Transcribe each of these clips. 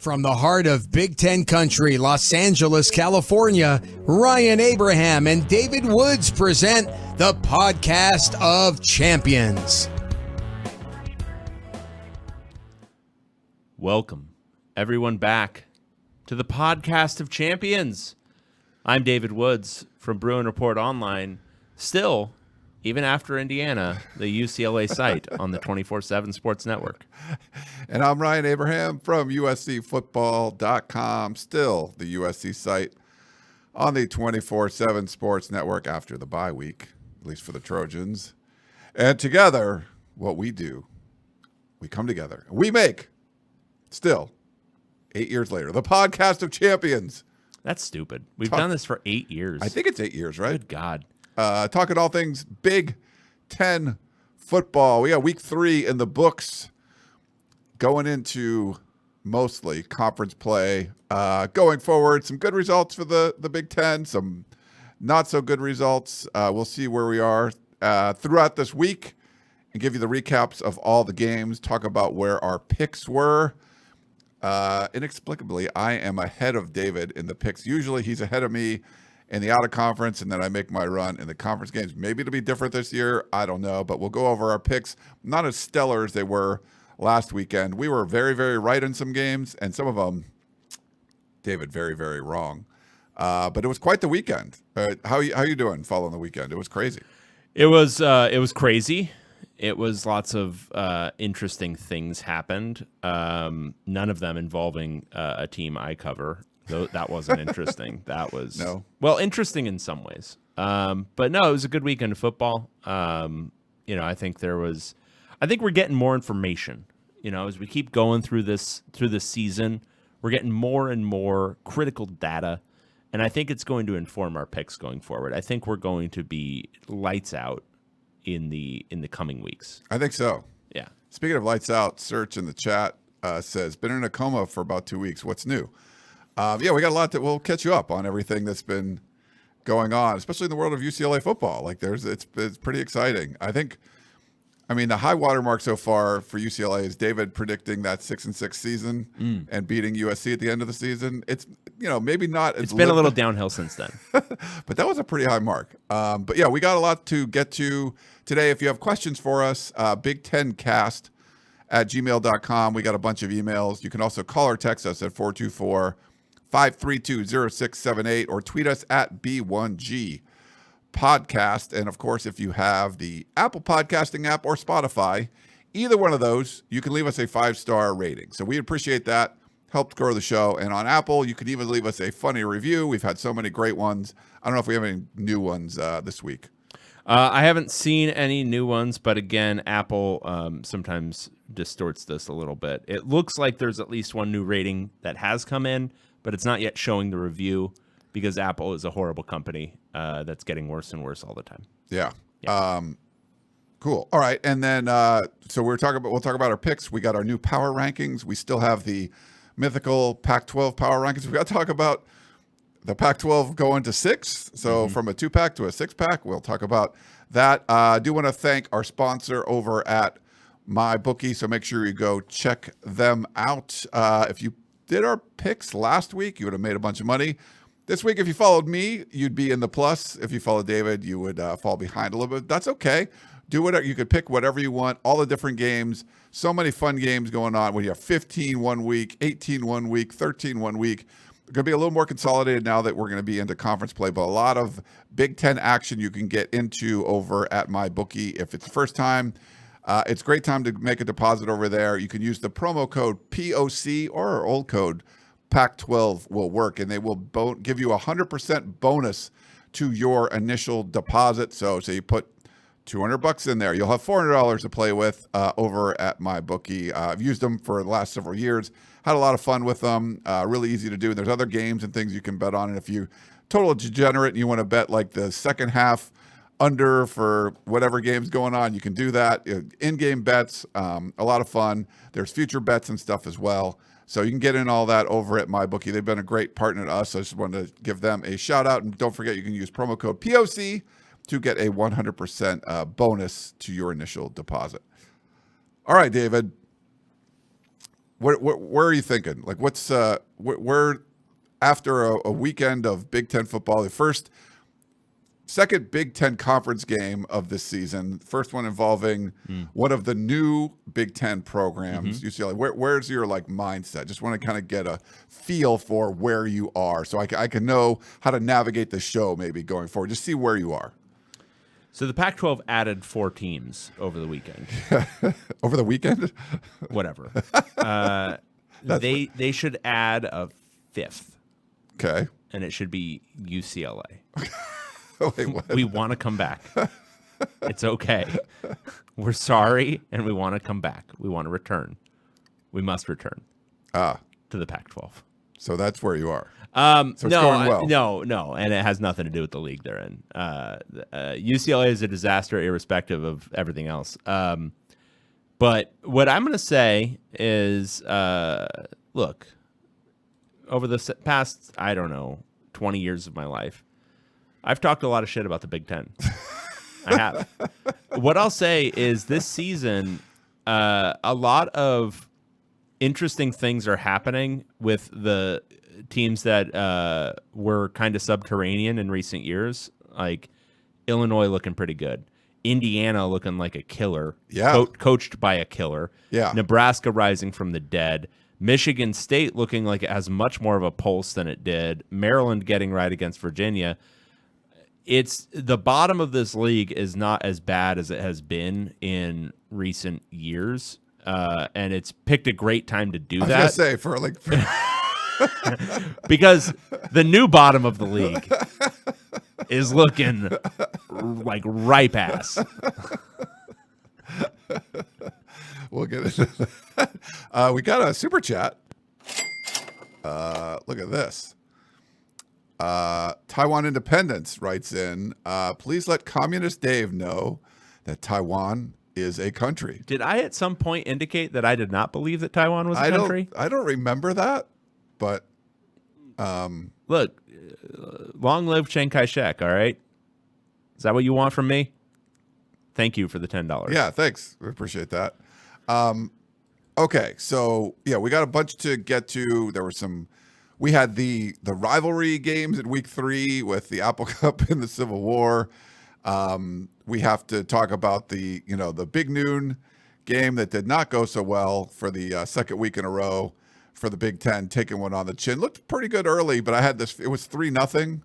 From the heart of Big Ten country, Los Angeles, California, Ryan Abraham and David Woods present the Podcast of Champions. Welcome, everyone, back to the Podcast of Champions. I'm David Woods from Bruin Report Online, still, even after Indiana, the UCLA site on the 24/7 Sports Network. And I'm Ryan Abraham from USCFootball.com, still the USC site on the 24/7 Sports Network after the bye week, at least for the Trojans. And together, what we do, we come together. We make, still, 8 years later, the Podcast of Champions. That's stupid. We've done this for 8 years. I think it's 8 years, right? Good God. Talking all things Big Ten football. We got week 3 in the books, going into mostly conference play. Going forward, some good results for the Big Ten, some not so good results. We'll see where we are throughout this week and give you the recaps of all the games, talk about where our picks were. Inexplicably, I am ahead of David in the picks. Usually he's ahead of me in the out of conference, and then I make my run in the conference games. Maybe it'll be different this year. I don't know, but we'll go over our picks. Not as stellar as they were last weekend. We were very, very right in some games, and some of them, David, very, very wrong. But it was quite the weekend. How you doing following the weekend? It was crazy. It was crazy. It was lots of interesting things happened. None of them involving a team I cover. Though that wasn't interesting. That was interesting in some ways. But no, it was a good weekend of football. I think we're getting more information. As we keep going through this season, we're getting more and more critical data, and I think it's going to inform our picks going forward. I think we're going to be lights out in the coming weeks. I think so. Yeah. Speaking of lights out, Search in the chat says, been in a coma for about 2 weeks. What's new? We got a lot that we'll catch you up on everything that's been going on, especially in the world of UCLA football. It's pretty exciting. The high water mark so far for UCLA is David predicting that 6-6 season and beating USC at the end of the season. It's, maybe not. It's been a little downhill since then, but that was a pretty high mark. We got a lot to get to today. If you have questions for us, Big Ten Cast at gmail.com. We got a bunch of emails. You can also call or text us at 424-532-0678 or tweet us at B1G Podcast. And of course, if you have the Apple Podcasting app or Spotify, either one of those, you can leave us a 5-star rating. So we appreciate that. Helps grow the show. And on Apple, you can even leave us a funny review. We've had so many great ones. I don't know if we have any new ones this week. I haven't seen any new ones, but again, Apple sometimes distorts this a little bit. It looks like there's at least one new rating that has come in, but it's not yet showing the review because Apple is a horrible company that's getting worse and worse all the time. Yeah. Cool. All right. And then so we'll talk about our picks. We got our new power rankings. We still have the mythical Pac-12 Power Rankings. We got to talk about the Pac-12 going to 6. So from a 2-pack to a 6-pack, we'll talk about that. I do want to thank our sponsor over at MyBookie. So make sure you go check them out. If you did our picks last week, you would have made a bunch of money. This week, if you followed me, you'd be in the plus. If you followed David, you would fall behind a little bit. That's okay. Do whatever. You could pick whatever you want. All the different games. So many fun games going on. When you have 15 one week, 18 1 week, 13 1 week. It's going to be a little more consolidated now that we're going to be into conference play, but a lot of Big Ten action you can get into over at MyBookie. If it's the first time, it's a great time to make a deposit over there. You can use the promo code POC or our old code Pac-12 will work, and they will give you 100% bonus to your initial deposit. So you put $200 in there. You'll have $400 to play with over at MyBookie. I've used them for the last several years. Had a lot of fun with them. Really easy to do. There's other games and things you can bet on. And if you total degenerate and you want to bet like the second half under for whatever game's going on, you can do that. In-game bets, a lot of fun. There's future bets and stuff as well. So you can get in all that over at MyBookie. They've been a great partner to us. So I just wanted to give them a shout out. And don't forget, you can use promo code POC to get a 100% bonus to your initial deposit. All right, David. where are you thinking? Like, what's where after a weekend of Big Ten football, the second Big Ten conference game of this season, first one involving one of the new Big Ten programs, UCLA. Where's your like mindset? Just want to kind of get a feel for where you are, so I can know how to navigate the show maybe going forward. Just see where you are. So the Pac-12 added 4 teams over the weekend. Over the weekend? Whatever. They should add a 5th. Okay. And it should be UCLA. Wait, what? We want to come back. It's okay. We're sorry, and we want to come back. We want to return. We must return to the Pac-12. So that's where you are. So it's going well. No, and it has nothing to do with the league they're in. UCLA is a disaster, irrespective of everything else. But what I'm going to say is, look, over the past, 20 years of my life, I've talked a lot of shit about the Big Ten. I have. What I'll say is this season, a lot of interesting things are happening with the teams that were kind of subterranean in recent years, like Illinois looking pretty good, Indiana looking like a killer, coached by a killer, Nebraska rising from the dead, Michigan State looking like it has much more of a pulse than it did, Maryland getting right against Virginia. It's the bottom of this league is not as bad as it has been in recent years, and it's picked a great time to do that. I was gonna say because the new bottom of the league is looking like ripe ass. We'll get into that. We got a super chat. Look at this. Taiwan Independence writes in, please let Communist Dave know that Taiwan is a country. Did I at some point indicate that I did not believe that Taiwan was a country? I don't remember that, but look, long live Chiang Kai-shek, all right? Is that what you want from me? Thank you for the $10. Yeah, thanks. We appreciate that. Okay, so yeah, we got a bunch to get to. We had the rivalry games in week 3 with the Apple Cup and the Civil War. We have to talk about the big noon game that did not go so well for the second week in a row for the Big Ten, taking one on the chin. Looked pretty good early, but I had this. It was 3-0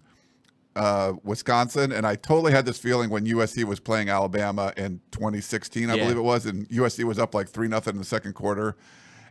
Wisconsin, and I totally had this feeling when USC was playing Alabama in 2016, I believe it was, and USC was up like 3-0 in the second quarter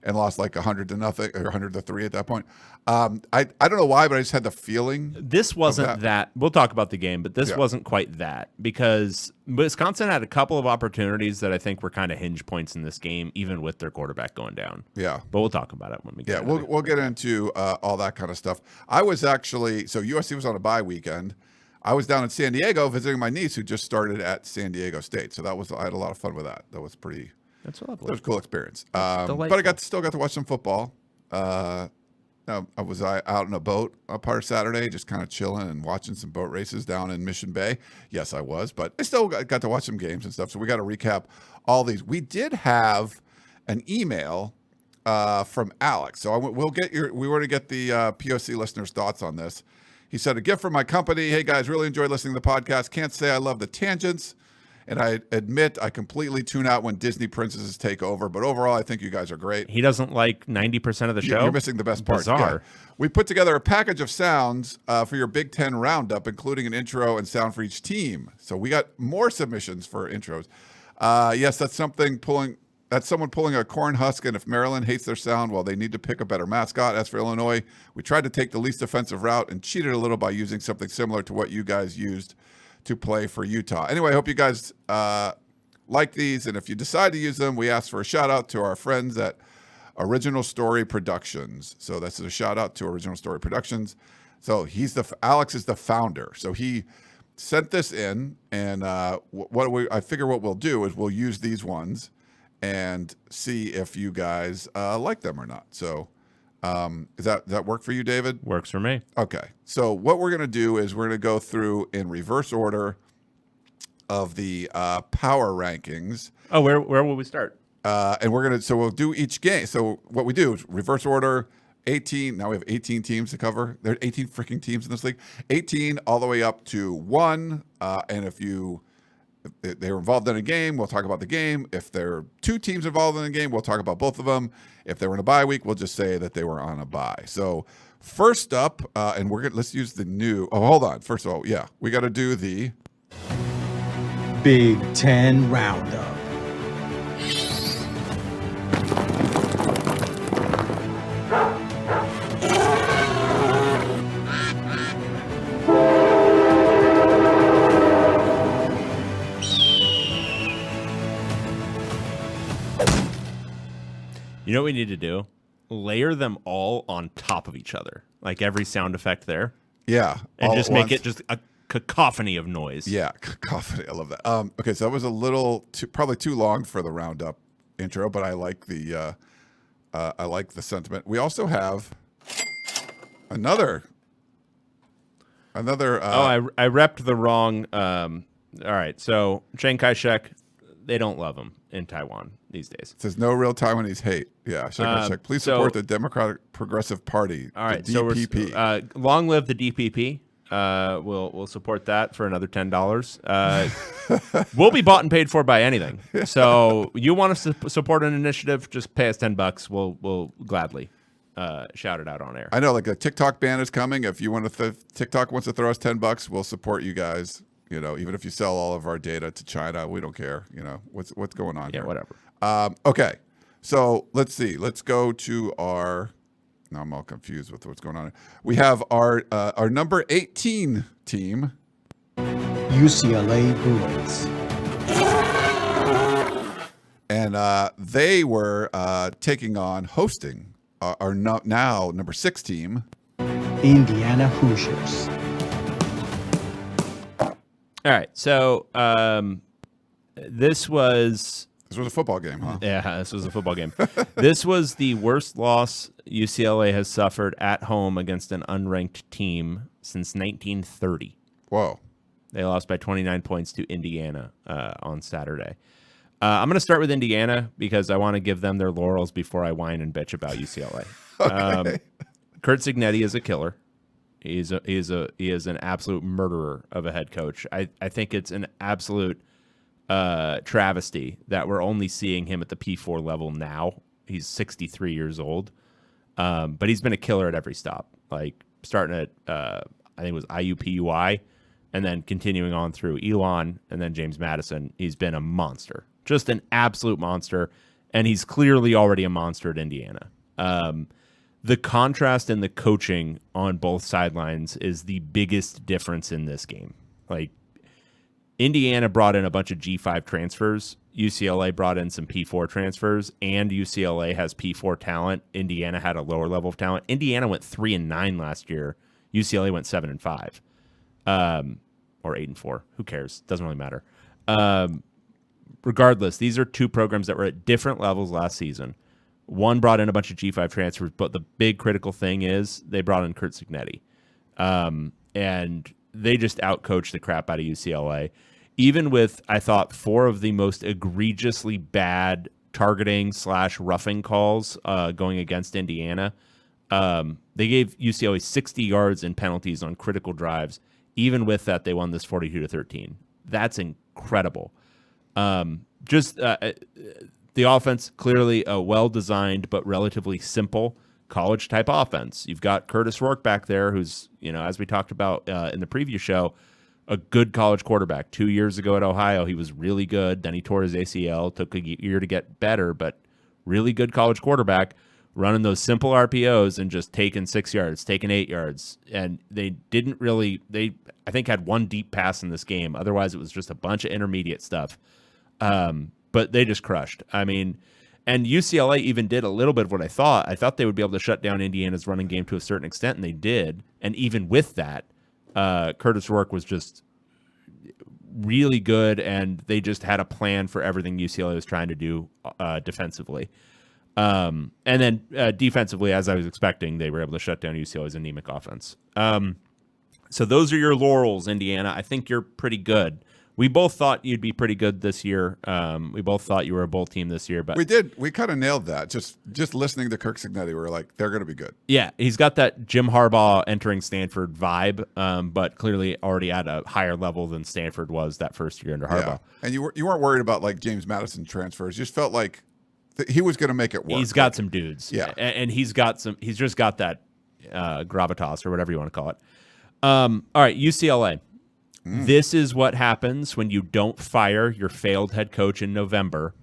and lost like 100-0 or 100-3 at that point. I don't know why, but I just had the feeling. This wasn't that. We'll talk about the game, but this wasn't quite that, because Wisconsin had a couple of opportunities that I think were kind of hinge points in this game, even with their quarterback going down. Yeah. But we'll talk about it when we get into it. We'll get into all that kind of stuff. I was actually, so USC was on a bye weekend. I was down in San Diego visiting my niece who just started at San Diego State. So I had a lot of fun with that. That was pretty. That's lovely. That was a cool experience. But I still got to watch some football. I was out on a boat a part of Saturday, just kind of chilling and watching some boat races down in Mission Bay. Yes, I was, but I still got to watch some games and stuff. So we got to recap all these. We did have an email from Alex. So we want to get the POC listeners' thoughts on this. He said, a gift from my company. Hey, guys, really enjoyed listening to the podcast. Can't say I love the tangents. And I admit I completely tune out when Disney princesses take over. But overall, I think you guys are great. He doesn't like 90% of the show? You're missing the best part. Bizarre. Yeah. We put together a package of sounds for your Big Ten roundup, including an intro and sound for each team. So we got more submissions for intros. Yes, that's someone pulling a corn husk, and if Maryland hates their sound, well, they need to pick a better mascot. As for Illinois, we tried to take the least offensive route and cheated a little by using something similar to what you guys used to play for Utah. Anyway, I hope you guys like these, and if you decide to use them, we ask for a shout out to our friends at Original Story Productions. So that's a shout out to Original Story Productions. So Alex is the founder. So he sent this in, and I figure what we'll do is we'll use these ones and see if you guys like them or not. So does that work for you, David? Works for me. Okay. So what we're going to do is we're going to go through in reverse order of the power rankings. Oh, where will we start? And we'll do each game. So what we do is reverse order 18. Now we have 18 teams to cover. There are 18 freaking teams in this league. 18 all the way up to 1. And if they were involved in a game, we'll talk about the game. If there are 2 teams involved in a game, we'll talk about both of them. If they were in a bye week, we'll just say that they were on a bye. So first up, and let's use the new. Oh, hold on. First of all, yeah, we got to do the Big Ten Roundup. You know what we need to do? Layer them all on top of each other, like every sound effect there. Yeah. And just make it just a cacophony of noise. Yeah, cacophony. I love that. Okay, so that was a little probably too long for the roundup intro, but I like the sentiment. We also have another. I repped the wrong. All right, so Chiang Kai-shek, they don't love him in Taiwan these days. It says no real Taiwanese hate. Yeah, Chiang Kai-shek. Please support the Democratic Progressive Party. All right, the DPP. So long live the DPP. We'll support that for another $10. We'll be bought and paid for by anything. So you want us to support an initiative? Just pay us $10. We'll gladly shout it out on air. I know, like a TikTok ban is coming. If you want to, TikTok wants to throw us $10, we'll support you guys. You know, even if you sell all of our data to China, we don't care. You know, what's going on? Yeah, here? whatever. Okay, so let's see. Let's go to our. Now I'm all confused with what's going on. We have our number 18 team, UCLA Bruins. and they were hosting our now number 6 team, Indiana Hoosiers. All right, so this was a football game, huh? Yeah, this was a football game. This was the worst loss UCLA has suffered at home against an unranked team since 1930. Whoa. They lost by 29 points to Indiana on Saturday. I'm going to start with Indiana because I want to give them their laurels before I whine and bitch about UCLA. Okay. Curt Cignetti is a killer. He is an absolute murderer of a head coach. I think it's an absolute travesty that we're only seeing him at the P4 level now. He's 63 years old, but he's been a killer at every stop. Like starting at I think it was IUPUI, and then continuing on through Elon, and then James Madison. He's been a monster, just an absolute monster, and he's clearly already a monster at Indiana. The contrast in the coaching on both sidelines is the biggest difference in this game. Like, Indiana brought in a bunch of G5 transfers. UCLA brought in some P4 transfers, and UCLA has P4 talent. Indiana had a lower level of talent. Indiana went 3-9 last year. UCLA went 7-5, or 8-4. Who cares? Doesn't really matter. Regardless, these are two programs that were at different levels last season. One brought in a bunch of G5 transfers, but the big critical thing is they brought in Curt Cignetti. And they just outcoached the crap out of UCLA. Even with, I thought, 4 of the most egregiously bad targeting / roughing calls going against Indiana, they gave UCLA 60 yards in penalties on critical drives. Even with that, they won this 42-13. That's incredible. The offense, clearly a well-designed but relatively simple college-type offense. You've got Curtis Rourke back there who's, as we talked about in the preview show, a good college quarterback. 2 years ago at Ohio, he was really good. Then he tore his ACL, took a year to get better, but really good college quarterback, running those simple RPOs and just taking 6 yards, taking 8 yards. And they didn't really – they, I think, had one deep pass in this game. Otherwise, it was just a bunch of intermediate stuff. But they just crushed. I mean, and UCLA even did a little bit of what I thought. I thought they would be able to shut down Indiana's running game to a certain extent, and they did. And even with that, Curtis Rourke was just really good, and they just had a plan for everything UCLA was trying to do defensively. And then defensively, as I was expecting, they were able to shut down UCLA's anemic offense. So those are your laurels, Indiana. I think you're pretty good. We both thought you'd be pretty good this year. We both thought you were a bowl team this year, but We did. We kind of nailed that. Just listening to Kirk Cignetti, we were like, they're going to be good. yeah, he's got that Jim Harbaugh entering Stanford vibe, but clearly already at a higher level than Stanford was that first year under Harbaugh. Yeah. And you weren't worried about like James Madison transfers. You just felt like he was going to make it work. He's got some dudes. Yeah. And he's just got that gravitas or whatever you want to call it. All right, UCLA. This is what happens when you don't fire your failed head coach in November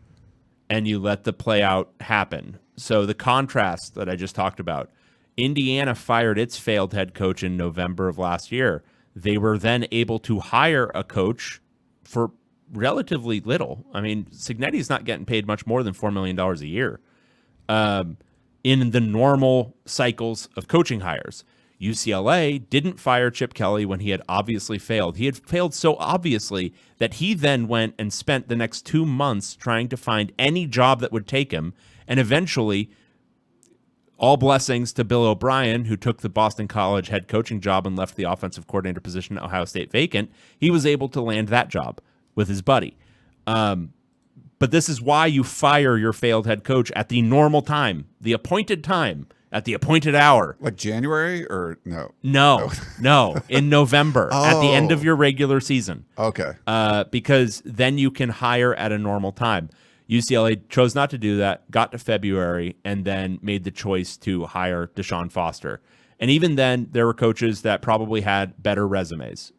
and you let the play out happen. So the contrast that I just talked about, Indiana fired its failed head coach in November of last year. They were then able to hire a coach for relatively little. I mean, Cignetti's not getting paid much more than $4 million a year in the normal cycles of coaching hires. UCLA didn't fire Chip Kelly when he had obviously failed. He had failed so obviously that he then went and spent the next 2 months trying to find any job that would take him. And eventually, all blessings to Bill O'Brien, who took the Boston College head coaching job and left the offensive coordinator position at Ohio State vacant, he was able to land that job with his buddy. But this is why you fire your failed head coach at the normal time, the appointed time, at the appointed hour. Like January or no? No, in November, at the end of your regular season. Okay. Because then you can hire at a normal time. UCLA chose not to do that, got to February, and then made the choice to hire Deshaun Foster. And even then, there were coaches that probably had better resumes.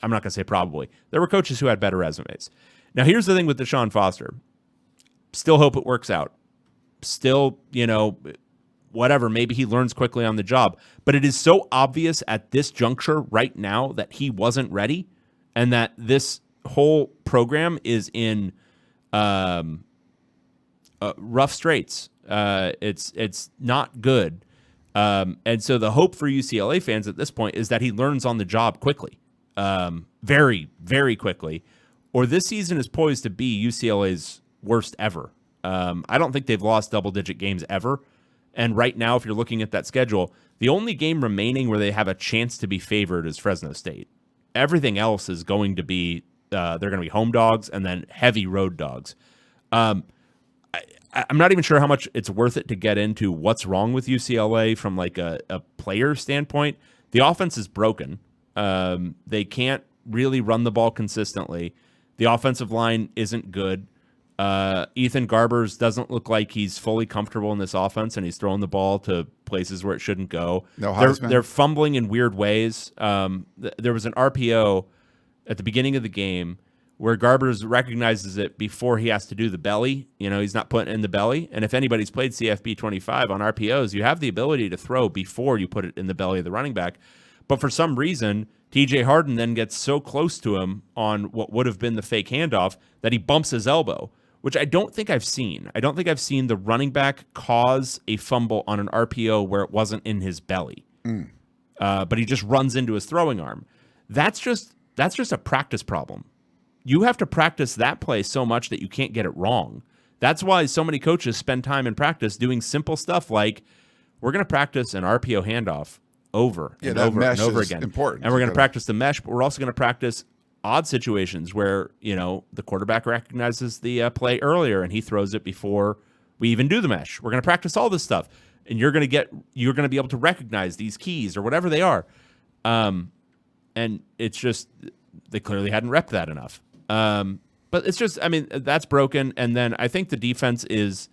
I'm not going to say probably. There were coaches who had better resumes. Now, here's the thing with Deshaun Foster. Still hope it works out. Still, whatever, maybe he learns quickly on the job. But it is so obvious at this juncture right now that he wasn't ready and that this whole program is in rough straits. It's not good. And so the hope for UCLA fans at this point is that he learns on the job quickly, very, very quickly, or this season is poised to be UCLA's worst ever. I don't think they've lost double-digit games ever. And right now, if you're looking at that schedule, the only game remaining where they have a chance to be favored is Fresno State. Everything else is going to be, they're going to be home dogs and then heavy road dogs. I'm not even sure how much it's worth it to get into what's wrong with UCLA from like a player standpoint. The offense is broken. They can't really run the ball consistently. The offensive line isn't good. Ethan Garbers doesn't look like he's fully comfortable in this offense, and he's throwing the ball to places where it shouldn't go. They're fumbling in weird ways. There was an RPO at the beginning of the game where Garbers recognizes it before he has to do the belly. He's not putting it in the belly. And if anybody's played CFB 25 on RPOs, you have the ability to throw before you put it in the belly of the running back. But for some reason, TJ Harden then gets so close to him on what would have been the fake handoff that he bumps his elbow, which I don't think I've seen. I don't think I've seen the running back cause a fumble on an RPO where it wasn't in his belly. But he just runs into his throwing arm. That's just a practice problem. You have to practice that play so much that you can't get it wrong. That's why so many coaches spend time in practice doing simple stuff like, we're going to practice an RPO handoff over and over and over again. Important. And we're going to practice the mesh, but we're also going to practice odd situations where, the quarterback recognizes the play earlier and he throws it before we even do the mesh. We're going to practice all this stuff, and you're going to be able to recognize these keys or whatever they are. And it's just, they clearly hadn't repped that enough. But it's just, that's broken. And then I think the defense is,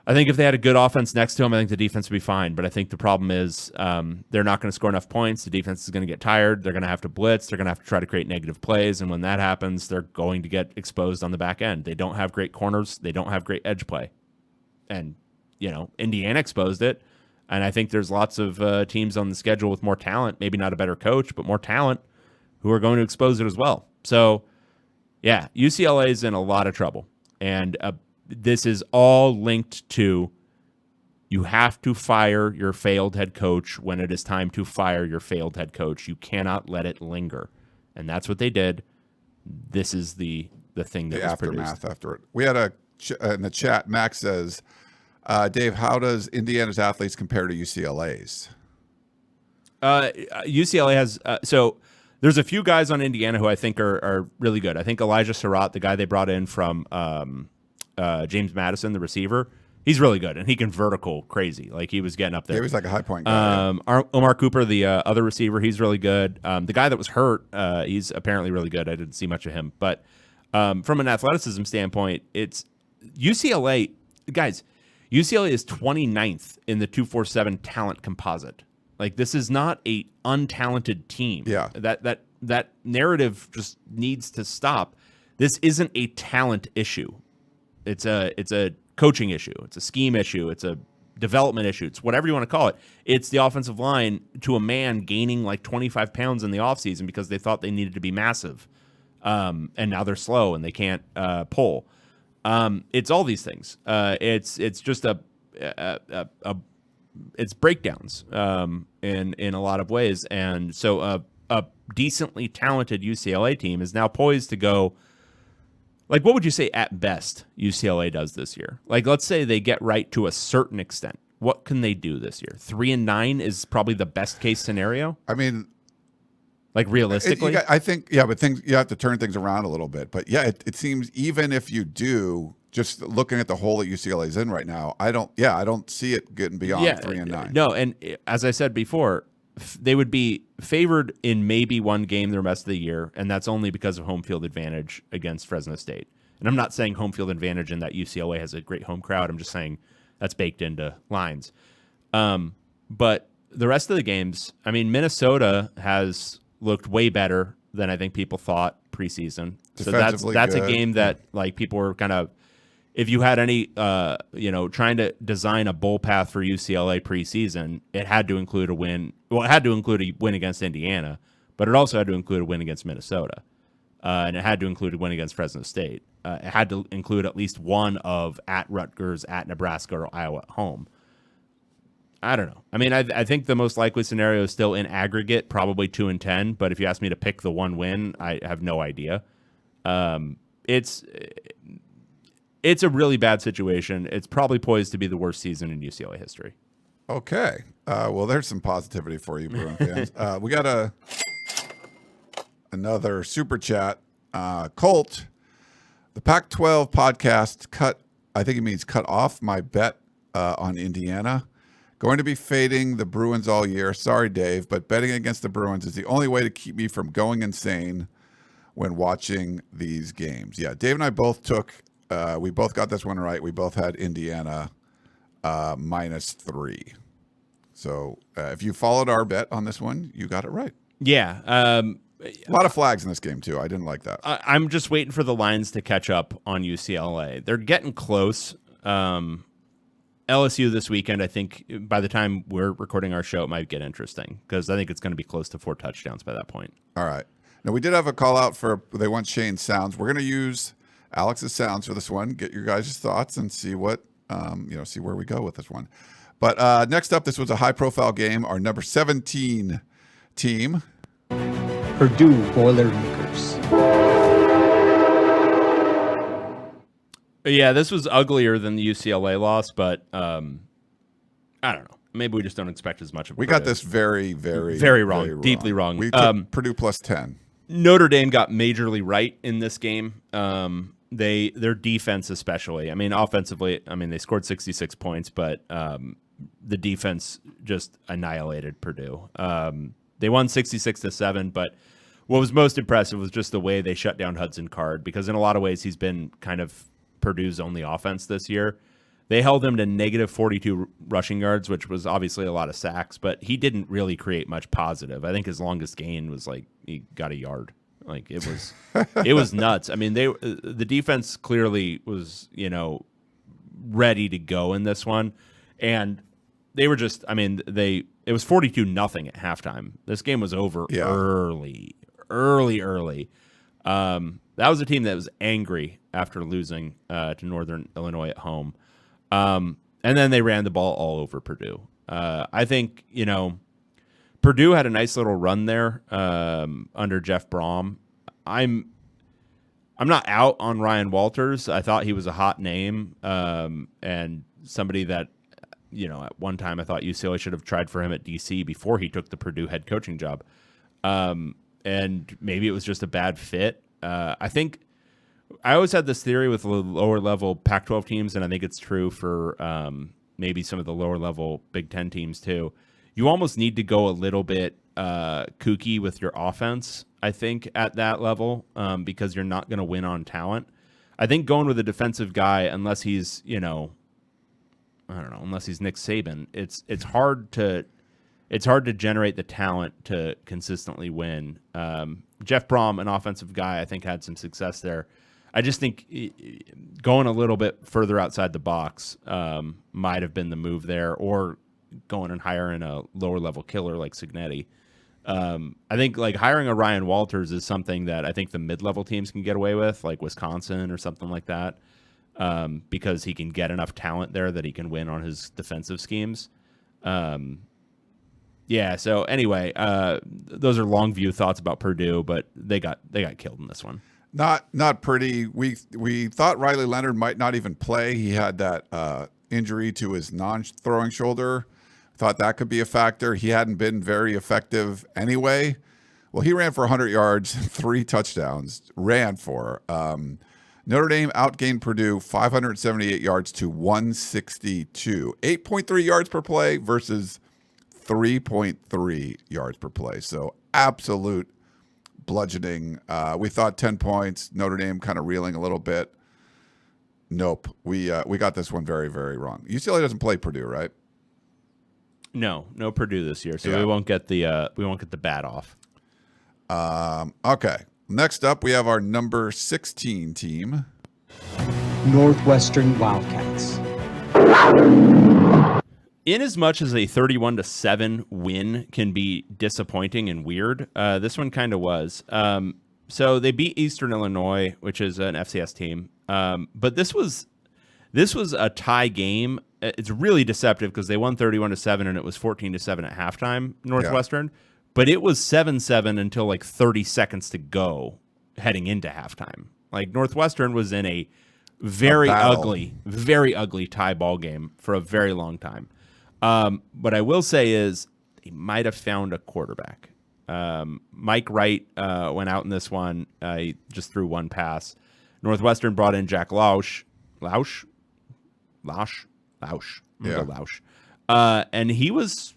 I think if they had a good offense next to him, I think the defense would be fine. But I think the problem is they're not going to score enough points. The defense is going to get tired. They're going to have to blitz. They're going to have to try to create negative plays. And when that happens, they're going to get exposed on the back end. They don't have great corners. They don't have great edge play. And, Indiana exposed it. And I think there's lots of teams on the schedule with more talent, maybe not a better coach, but more talent, who are going to expose it as well. So, yeah, UCLA is in a lot of trouble. And this is all linked to, you have to fire your failed head coach when it is time to fire your failed head coach. You cannot let it linger. And that's what they did. This is the thing that was aftermath produced. After it. We had in the chat, Max says, Dave, how does Indiana's athletes compare to UCLA's? UCLA has so There's a few guys on Indiana who I think are really good. I think Elijah Surratt, the guy they brought in from James Madison, the receiver, he's really good, and he can vertical crazy. Like, he was getting up there. Yeah, he was like a high point guy. Omar Cooper, the other receiver, he's really good. The guy that was hurt, he's apparently really good. I didn't see much of him. But from an athleticism standpoint, it's UCLA. Guys, UCLA is 29th in the 247 talent composite. Like, this is not a untalented team. Yeah. That narrative just needs to stop. This isn't a talent issue. It's a coaching issue. It's a scheme issue. It's a development issue. It's whatever you want to call it. It's the offensive line to a man gaining like 25 pounds in the offseason because they thought they needed to be massive. And now they're slow and they can't pull. It's all these things. It's just it's breakdowns in a lot of ways. And so a decently talented UCLA team is now poised to go. Like, what would you say at best UCLA does this year? Like, let's say they get right to a certain extent. What can they do this year? 3-9 is probably the best case scenario. I mean, like, realistically, I think, yeah, but you have to turn things around a little bit. But yeah, it seems even if you do, just looking at the hole that UCLA is in right now, I don't see it getting beyond 3-9. No, and as I said before, they would be favored in maybe one game the rest of the year, and that's only because of home field advantage against Fresno State. And I'm not saying home field advantage in that UCLA has a great home crowd. I'm just saying that's baked into lines. But the rest of the games, I mean, Minnesota has looked way better than I think people thought preseason. So that's a game that, like, people were kind of, if you had any, trying to design a bowl path for UCLA preseason, it had to include a win. Well, it had to include a win against Indiana, but it also had to include a win against Minnesota. And it had to include a win against Fresno State. It had to include at least one of at Rutgers, at Nebraska, or Iowa at home. I don't know. I mean, I think the most likely scenario is still in aggregate, probably 2-10. But if you ask me to pick the one win, I have no idea. It's a really bad situation. It's probably poised to be the worst season in UCLA history. Okay. Well, there's some positivity for you, Bruin fans. We got another super chat. Colt, the Pac-12 podcast I think he means cut off my bet on Indiana. Going to be fading the Bruins all year. Sorry, Dave, but betting against the Bruins is the only way to keep me from going insane when watching these games. Yeah, Dave and I both we both got this one right. We both had Indiana -3. So if you followed our bet on this one, you got it right. Yeah. A lot of flags in this game, too. I didn't like that. I'm just waiting for the lines to catch up on UCLA. They're getting close. LSU this weekend, I think by the time we're recording our show, it might get interesting because I think it's going to be close to 4 touchdowns by that point. All right. Now, we did have a call out they want Shane's sounds. We're going to use Alex's sounds for this one. Get your guys' thoughts and see what, see where we go with this one. But next up, this was a high-profile game. Our number 17 team, Purdue Boilermakers. Yeah, this was uglier than the UCLA loss, but I don't know. Maybe we just don't expect as much of it. We got this very, very, very wrong. Deeply wrong. We took Purdue +10. Notre Dame got majorly right in this game. Their defense especially. I mean, offensively, they scored 66 points, but the defense just annihilated Purdue. They won 66-7, but what was most impressive was just the way they shut down Hudson Card, because in a lot of ways he's been kind of Purdue's only offense this year. They held him to -42 rushing yards, which was obviously a lot of sacks, but he didn't really create much positive. I think his longest gain was like he got a yard. Like it was nuts. I mean, the defense clearly was, ready to go in this one, and they were just. It was 42-0 at halftime. This game was over early. That was a team that was angry after losing to Northern Illinois at home. And then they ran the ball all over Purdue. I think, Purdue had a nice little run there under Jeff Brom. I'm not out on Ryan Walters. I thought he was a hot name and somebody that, at one time I thought UCLA should have tried for him at DC before he took the Purdue head coaching job. and maybe it was just a bad fit. I think I always had this theory with lower level Pac-12 teams, and I think it's true for maybe some of the lower level Big Ten teams too. You almost need to go a little bit kooky with your offense, I think, at that level, because you're not going to win on talent. I think going with a defensive guy, unless he's, unless he's Nick Saban, it's hard to generate the talent to consistently win. Jeff Brom, an offensive guy, I think had some success there. I just think going a little bit further outside the box might have been the move there, or going and hiring a lower level killer like Cignetti. I think like hiring a Ryan Walters is something that I think the mid-level teams can get away with, like Wisconsin or something like that, because he can get enough talent there that he can win on his defensive schemes. Yeah. So anyway, those are long view thoughts about Purdue, but they got killed in this one. Not pretty. We thought Riley Leonard might not even play. He had that injury to his non-throwing shoulder. Thought that could be a factor. He hadn't been very effective anyway. Well, he ran for 100 yards, 3 touchdowns. Notre Dame outgained Purdue 578 yards to 162. 8.3 yards per play versus 3.3 yards per play. So absolute bludgeoning. We thought 10 points. Notre Dame kind of reeling a little bit. Nope. We got this one very, very wrong. UCLA doesn't play Purdue, right? No Purdue this year, so we won't get the bat off. Okay. Next up, we have our number 16 team, Northwestern Wildcats. In as much as a 31-7 win can be disappointing and weird, this one kind of was. So they beat Eastern Illinois, which is an FCS team. But this was a tie game. It's really deceptive because they won 31-7 and it was 14-7 at halftime, Northwestern. Yeah. But it was 7-7 until like 30 seconds to go heading into halftime. Like Northwestern was in a very ugly tie ball game for a very long time. What I will say is they might have found a quarterback. Mike Wright went out in this one. He just threw one pass. Northwestern brought in Jack Lausch. And he was,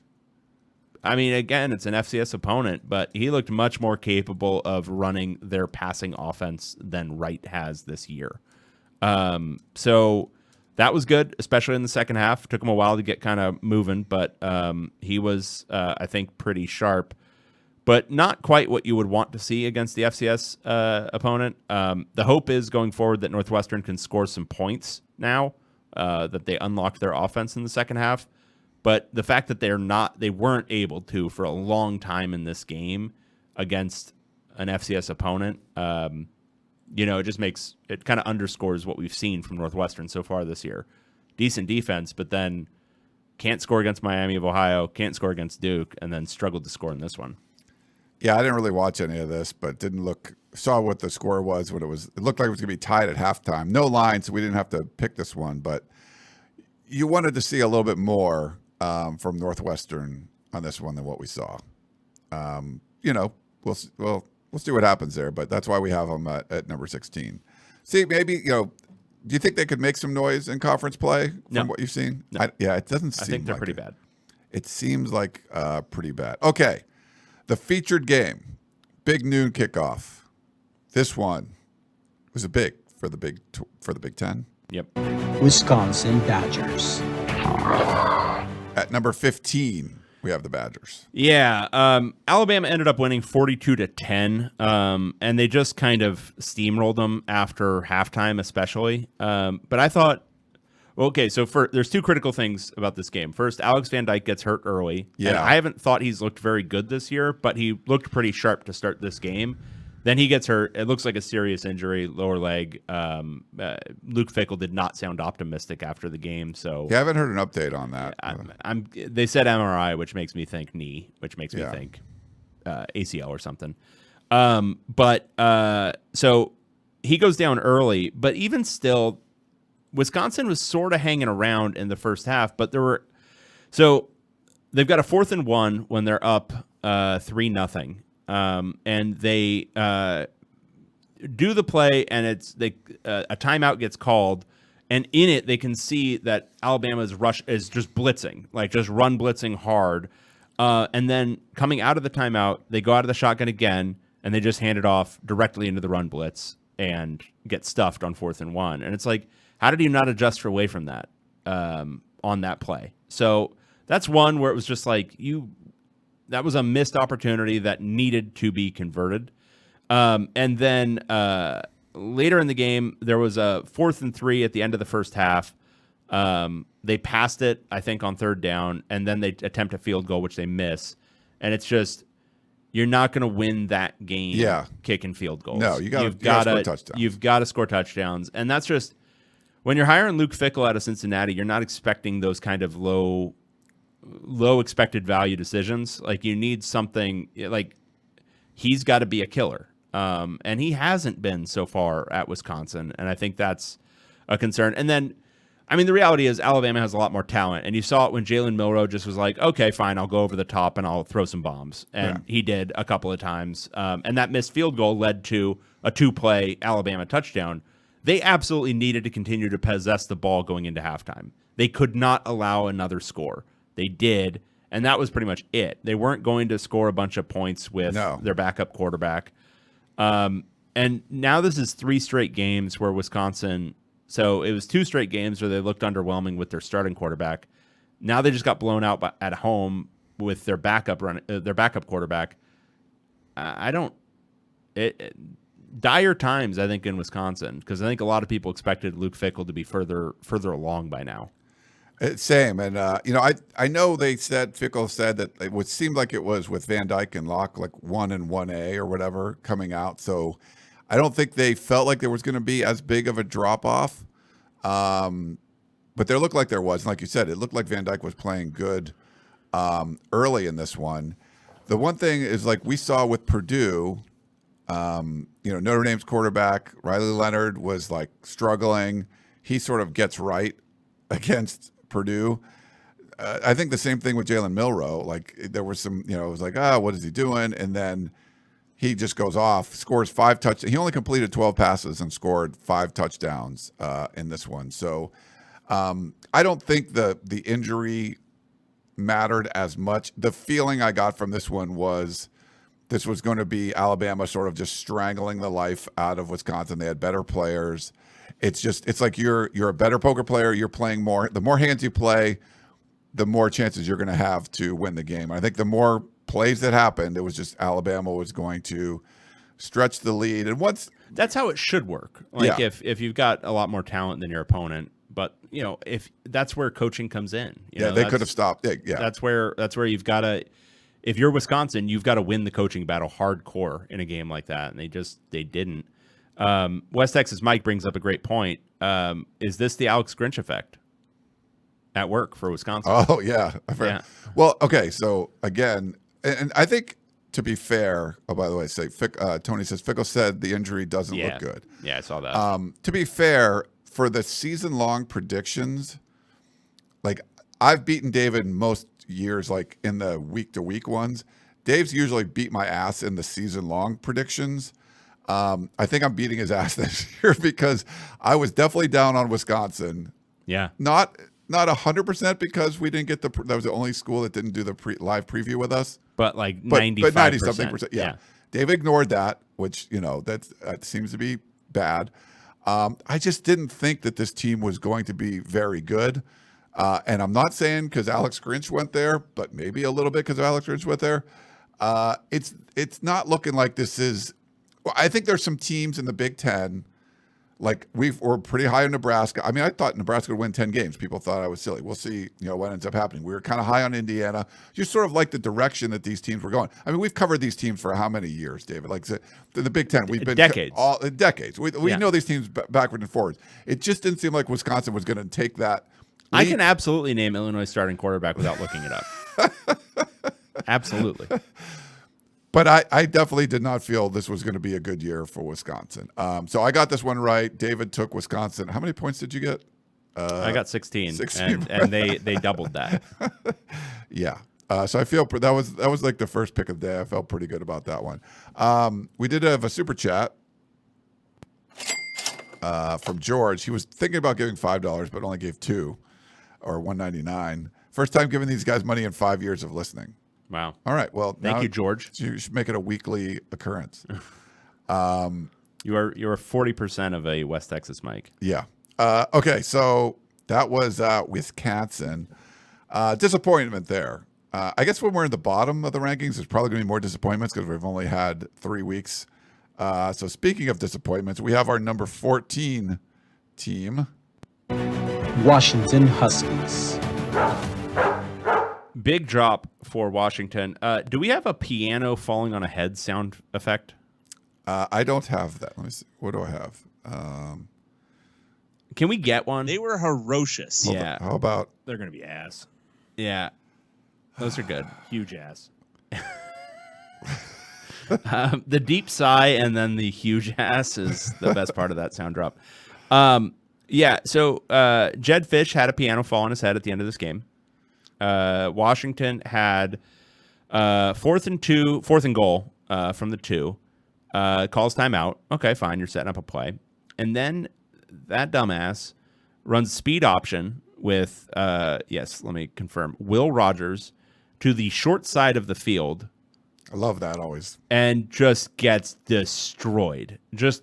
I mean, again, it's an FCS opponent, but he looked much more capable of running their passing offense than Wright has this year. So that was good, especially in the second half. Took him a while to get kind of moving, but he was, I think, pretty sharp, but not quite what you would want to see against the FCS opponent. The hope is going forward that Northwestern can score some points now, that they unlocked their offense in the second half. But the fact that they weren't able to for a long time in this game against an FCS opponent, it just it kind of underscores what we've seen from Northwestern so far this year. Decent defense, but then can't score against Miami of Ohio, can't score against Duke, and then struggled to score in this one. Yeah, I didn't really watch any of this, but saw what the score was when it looked like it was going to be tied at halftime. No line, so we didn't have to pick this one, but you wanted to see a little bit more from Northwestern on this one than what we saw. We'll see what happens there, but that's why we have them at number 16. See, maybe, do you think they could make some noise in conference play from what you've seen? No. It doesn't seem I think they're like pretty bad. It seems like pretty bad. Okay, the featured game, big noon kickoff. This one was a big for the Big Ten. Yep. Wisconsin Badgers. At number 15, we have the Badgers. Yeah, Alabama ended up winning 42-10, and they just kind of steamrolled them after halftime, especially. But I thought, so there's two critical things about this game. First, Alex Van Dyke gets hurt early. Yeah, and I haven't thought he's looked very good this year, but he looked pretty sharp to start this game. Then he gets hurt. It looks like a serious injury, lower leg. Luke Fickell did not sound optimistic after the game. So I haven't heard an update on that. They said MRI, which makes me think knee, which makes me think ACL or something. So he goes down early, but even still, Wisconsin was sort of hanging around in the first half. But they've got a 4th and 1 when they're up 3-0. and they do the play, and a timeout gets called, and in it they can see that Alabama's rush is just blitzing, like just run blitzing hard, and then coming out of the timeout, they go out of the shotgun again, and they just hand it off directly into the run blitz and get stuffed on 4th and 1. And it's like, how did you not adjust away from that on that play? So that's one where it was just like that was a missed opportunity that needed to be converted. And then later in the game, there was a 4th and 3 at the end of the first half. They passed it, I think, on 3rd down, and then they attempt a field goal, which they miss. And it's just, you're not going to win that game kicking field goals. No, you've got to score touchdowns. You've got to score touchdowns. And that's just, when you're hiring Luke Fickell out of Cincinnati, you're not expecting those kind of low expected value decisions. Like, you need something, like, he's got to be a killer. And he hasn't been so far at Wisconsin. And I think that's a concern. And then, I mean, the reality is Alabama has a lot more talent. And you saw it when Jalen Milroe just was like, okay, fine, I'll go over the top and I'll throw some bombs. And he did a couple of times. And that missed field goal led to a 2-play Alabama touchdown. They absolutely needed to continue to possess the ball going into halftime. They could not allow another score. They did. And that was pretty much it. They weren't going to score a bunch of points with their backup quarterback. And now this is 3 straight games where Wisconsin, so it was 2 straight games where they looked underwhelming with their starting quarterback. Now they just got blown out at home with their backup quarterback. Dire times, I think, in Wisconsin, because I think a lot of people expected Luke Fickell to be further along by now. Same. And, I know Fickell said that it would seem like it was with Van Dyke and Locke, like 1 and 1A or whatever coming out. So I don't think they felt like there was going to be as big of a drop off. But there looked like there was. And like you said, it looked like Van Dyke was playing good early in this one. The one thing is, like we saw with Purdue, Notre Dame's quarterback, Riley Leonard, was like struggling. He sort of gets right against Purdue. I think the same thing with Jalen Milroe. Like, there was some, it was like, what is he doing? And then he just goes off, scores 5 touchdowns. He only completed 12 passes and scored 5 touchdowns in this one. So I don't think the injury mattered as much. The feeling I got from this one was this was going to be Alabama sort of just strangling the life out of Wisconsin. They had better players. It's like you're a better poker player. You're playing more. The more hands you play, the more chances you're going to have to win the game. I think the more plays that happened, it was just Alabama was going to stretch the lead. And that's how it should work. Like, if you've got a lot more talent than your opponent, but if that's where coaching comes in. They could have stopped. That's where you've got to. If you're Wisconsin, you've got to win the coaching battle hardcore in a game like that, and they didn't. West Texas Mike brings up a great point. Is this the Alex Grinch effect at work for Wisconsin? Oh, yeah. Well, okay. So, again, and I think, to be fair, by the way, Tony says, Fickell said the injury doesn't look good. Yeah, I saw that. To be fair, for the season-long predictions, like, I've beaten David most years, like, in the week-to-week ones. Dave's usually beat my ass in the season-long predictions. I think I'm beating his ass this year because I was definitely down on Wisconsin. Yeah. Not 100% because we didn't get that was the only school that didn't do the live preview with us. But like 95%. But 90-something%. Yeah. Dave ignored that, which, that seems to be bad. I just didn't think that this team was going to be very good. And I'm not saying because Alex Grinch went there, but maybe a little bit because Alex Grinch went there. It's not looking like this is. Well, I think there's some teams in the Big Ten, like we're pretty high on Nebraska. I mean, I thought Nebraska would win 10 games. People thought I was silly. We'll see, what ends up happening. We were kind of high on Indiana. Just sort of like the direction that these teams were going. I mean, we've covered these teams for how many years, David? Like the Big Ten, we've been decades. Decades. We know these teams backward and forwards. It just didn't seem like Wisconsin was going to take that lead. I can absolutely name Illinois starting quarterback without looking it up. Absolutely. But I definitely did not feel this was going to be a good year for Wisconsin. So I got this one right. David took Wisconsin. How many points did you get? I got 16. And they doubled that. Yeah. So I feel that was like the first pick of the day. I felt pretty good about that one. We did have a super chat from George. He was thinking about giving $5, but only gave $2 or $1.99. First time giving these guys money in 5 years of listening. Wow. All right. Well, Thank you, George. You should make it a weekly occurrence. You are 40% of a West Texas mic. Yeah. Okay. So that was Wisconsin. Disappointment there. I guess when we're in the bottom of the rankings, there's probably going to be more disappointments because we've only had 3 weeks. So speaking of disappointments, we have our number 14 team. Washington Huskies. Big drop for Washington. Do we have a piano falling on a head sound effect? I don't have that. Let me see. What do I have? Can we get one? They were ferocious. Yeah. How about They're going to be ass. Yeah. Those are good. Huge ass. The deep sigh and then the huge ass is the best part of that sound drop. Yeah, so Jed Fish had a piano fall on his head at the end of this game. Washington had fourth and goal from the 2. Calls timeout. Okay, fine, you're setting up a play. And then that dumbass runs speed option with, yes, let me confirm, Will Rogers to the short side of the field. I love that always. And just gets destroyed. Just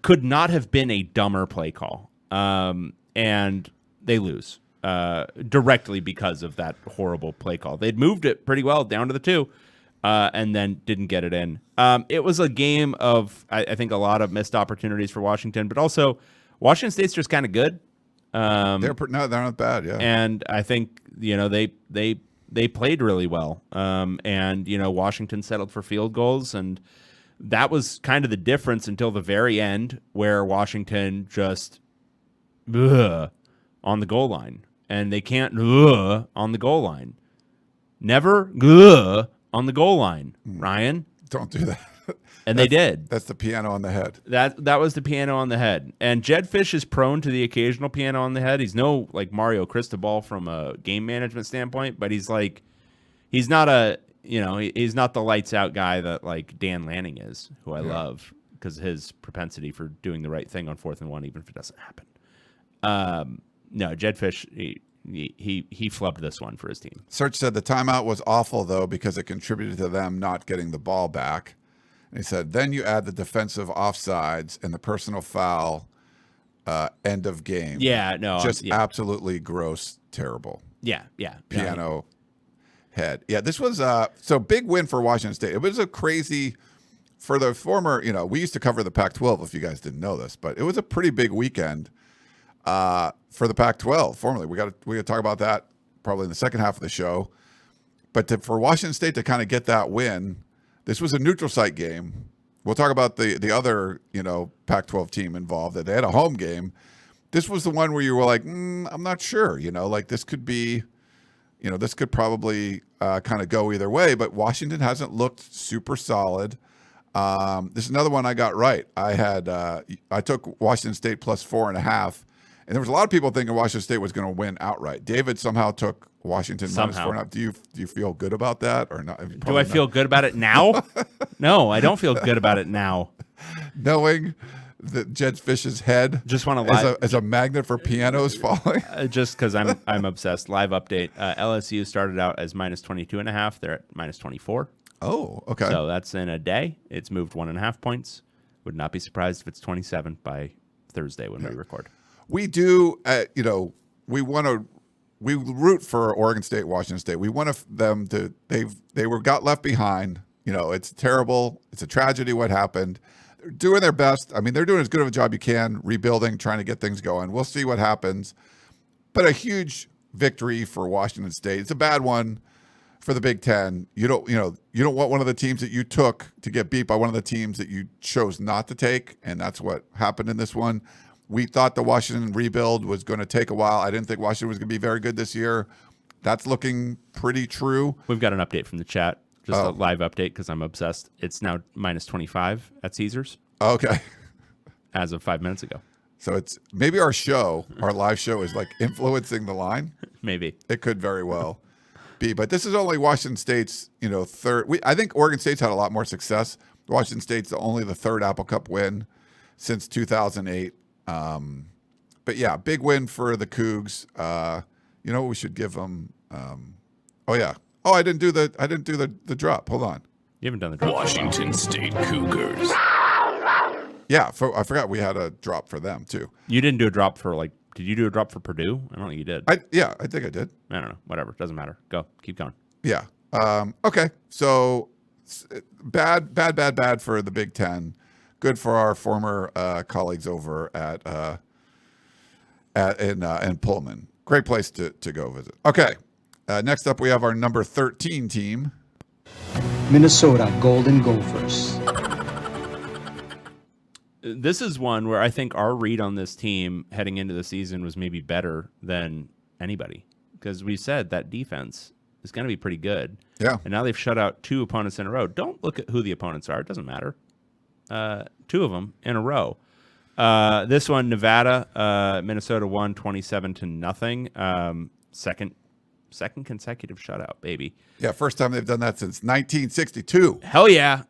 could not have been a dumber play call. And they lose directly because of that horrible play call. They'd moved it pretty well down to the 2 and then didn't get it in. It was a game of, I think, a lot of missed opportunities for Washington, but also Washington State's just kind of good. They're not bad, yeah. And I think, they played really well. And, Washington settled for field goals, and that was kind of the difference until the very end, where Washington just on the goal line. And they can't on the goal line. Never on the goal line, Ryan. Don't do that. And they did. That's the piano on the head. That was the piano on the head. And Jed Fish is prone to the occasional piano on the head. He's no like Mario Cristobal from a game management standpoint, but he's not he's not the lights out guy that like Dan Lanning is, who I love because of his propensity for doing the right thing on 4th and 1, even if it doesn't happen. No, Jed Fish, he flubbed this one for his team. Search said the timeout was awful, though, because it contributed to them not getting the ball back. And he said, then you add the defensive offsides and the personal foul end of game. Yeah, no. Just absolutely gross, terrible. Yeah. Piano head. Yeah, this was so big win for Washington State. It was a crazy, for the former, we used to cover the Pac-12 if you guys didn't know this, but it was a pretty big weekend for the Pac-12 formerly. We got to talk about that probably in the second half of the show. But for Washington State to kind of get that win, this was a neutral site game. We'll talk about the other, Pac-12 team involved. That they had a home game. This was the one where you were like, I'm not sure. Like this could be, this could probably kind of go either way. But Washington hasn't looked super solid. This is another one I got right. I took Washington State plus 4.5. And there was a lot of people thinking Washington State was going to win outright. David somehow took Washington minus 4.5. Do you feel good about that or not? Do I feel good about it now? No, I don't feel good about it now. Knowing that Jed Fish's head just want to as a magnet for pianos falling. Just because I'm obsessed. Live update. LSU started out as minus 22.5. They're at minus 24. Oh, okay. So that's in a day. It's moved 1.5 points. Would not be surprised if it's 27 by Thursday when we record. We do, we root for Oregon State, Washington State. We want them to, got left behind. It's terrible. It's a tragedy what happened. They're doing their best. I mean, they're doing as good of a job you can, rebuilding, trying to get things going. We'll see what happens. But a huge victory for Washington State. It's a bad one for the Big Ten. You don't want one of the teams that you took to get beat by one of the teams that you chose not to take, and that's what happened in this one. We thought the Washington rebuild was going to take a while. I didn't think Washington was going to be very good this year. That's looking pretty true. We've got an update from the chat, just a live update because I'm obsessed. It's now minus 25 at Caesars. Okay. As of 5 minutes ago. So it's maybe our live show is like influencing the line. Maybe. It could very well be. But this is only Washington State's, third. I think Oregon State's had a lot more success. Washington State's only the third Apple Cup win since 2008. But yeah, big win for the Cougs. You know what we should give them? Oh yeah. Oh, I didn't do the drop. Hold on. You haven't done the drop. Washington State Cougars. Yeah, I forgot we had a drop for them too. You didn't do a drop for did you do a drop for Purdue? I don't think you did. I think I did. I don't know. Whatever. Doesn't matter. Go. Keep going. Yeah. Okay. So bad for the Big Ten. Good for our former colleagues over in Pullman. Great place to go visit. Okay. Next up, we have our number 13 team. Minnesota Golden Gophers. This is one where I think our read on this team heading into the season was maybe better than anybody, because we said that defense is going to be pretty good. Yeah. And now they've shut out 2 opponents in a row. Don't look at who the opponents are. It doesn't matter. 2 of them in a row. This one, Nevada, Minnesota won 27-0. Second consecutive shutout, baby. Yeah, first time they've done that since 1962. Hell yeah.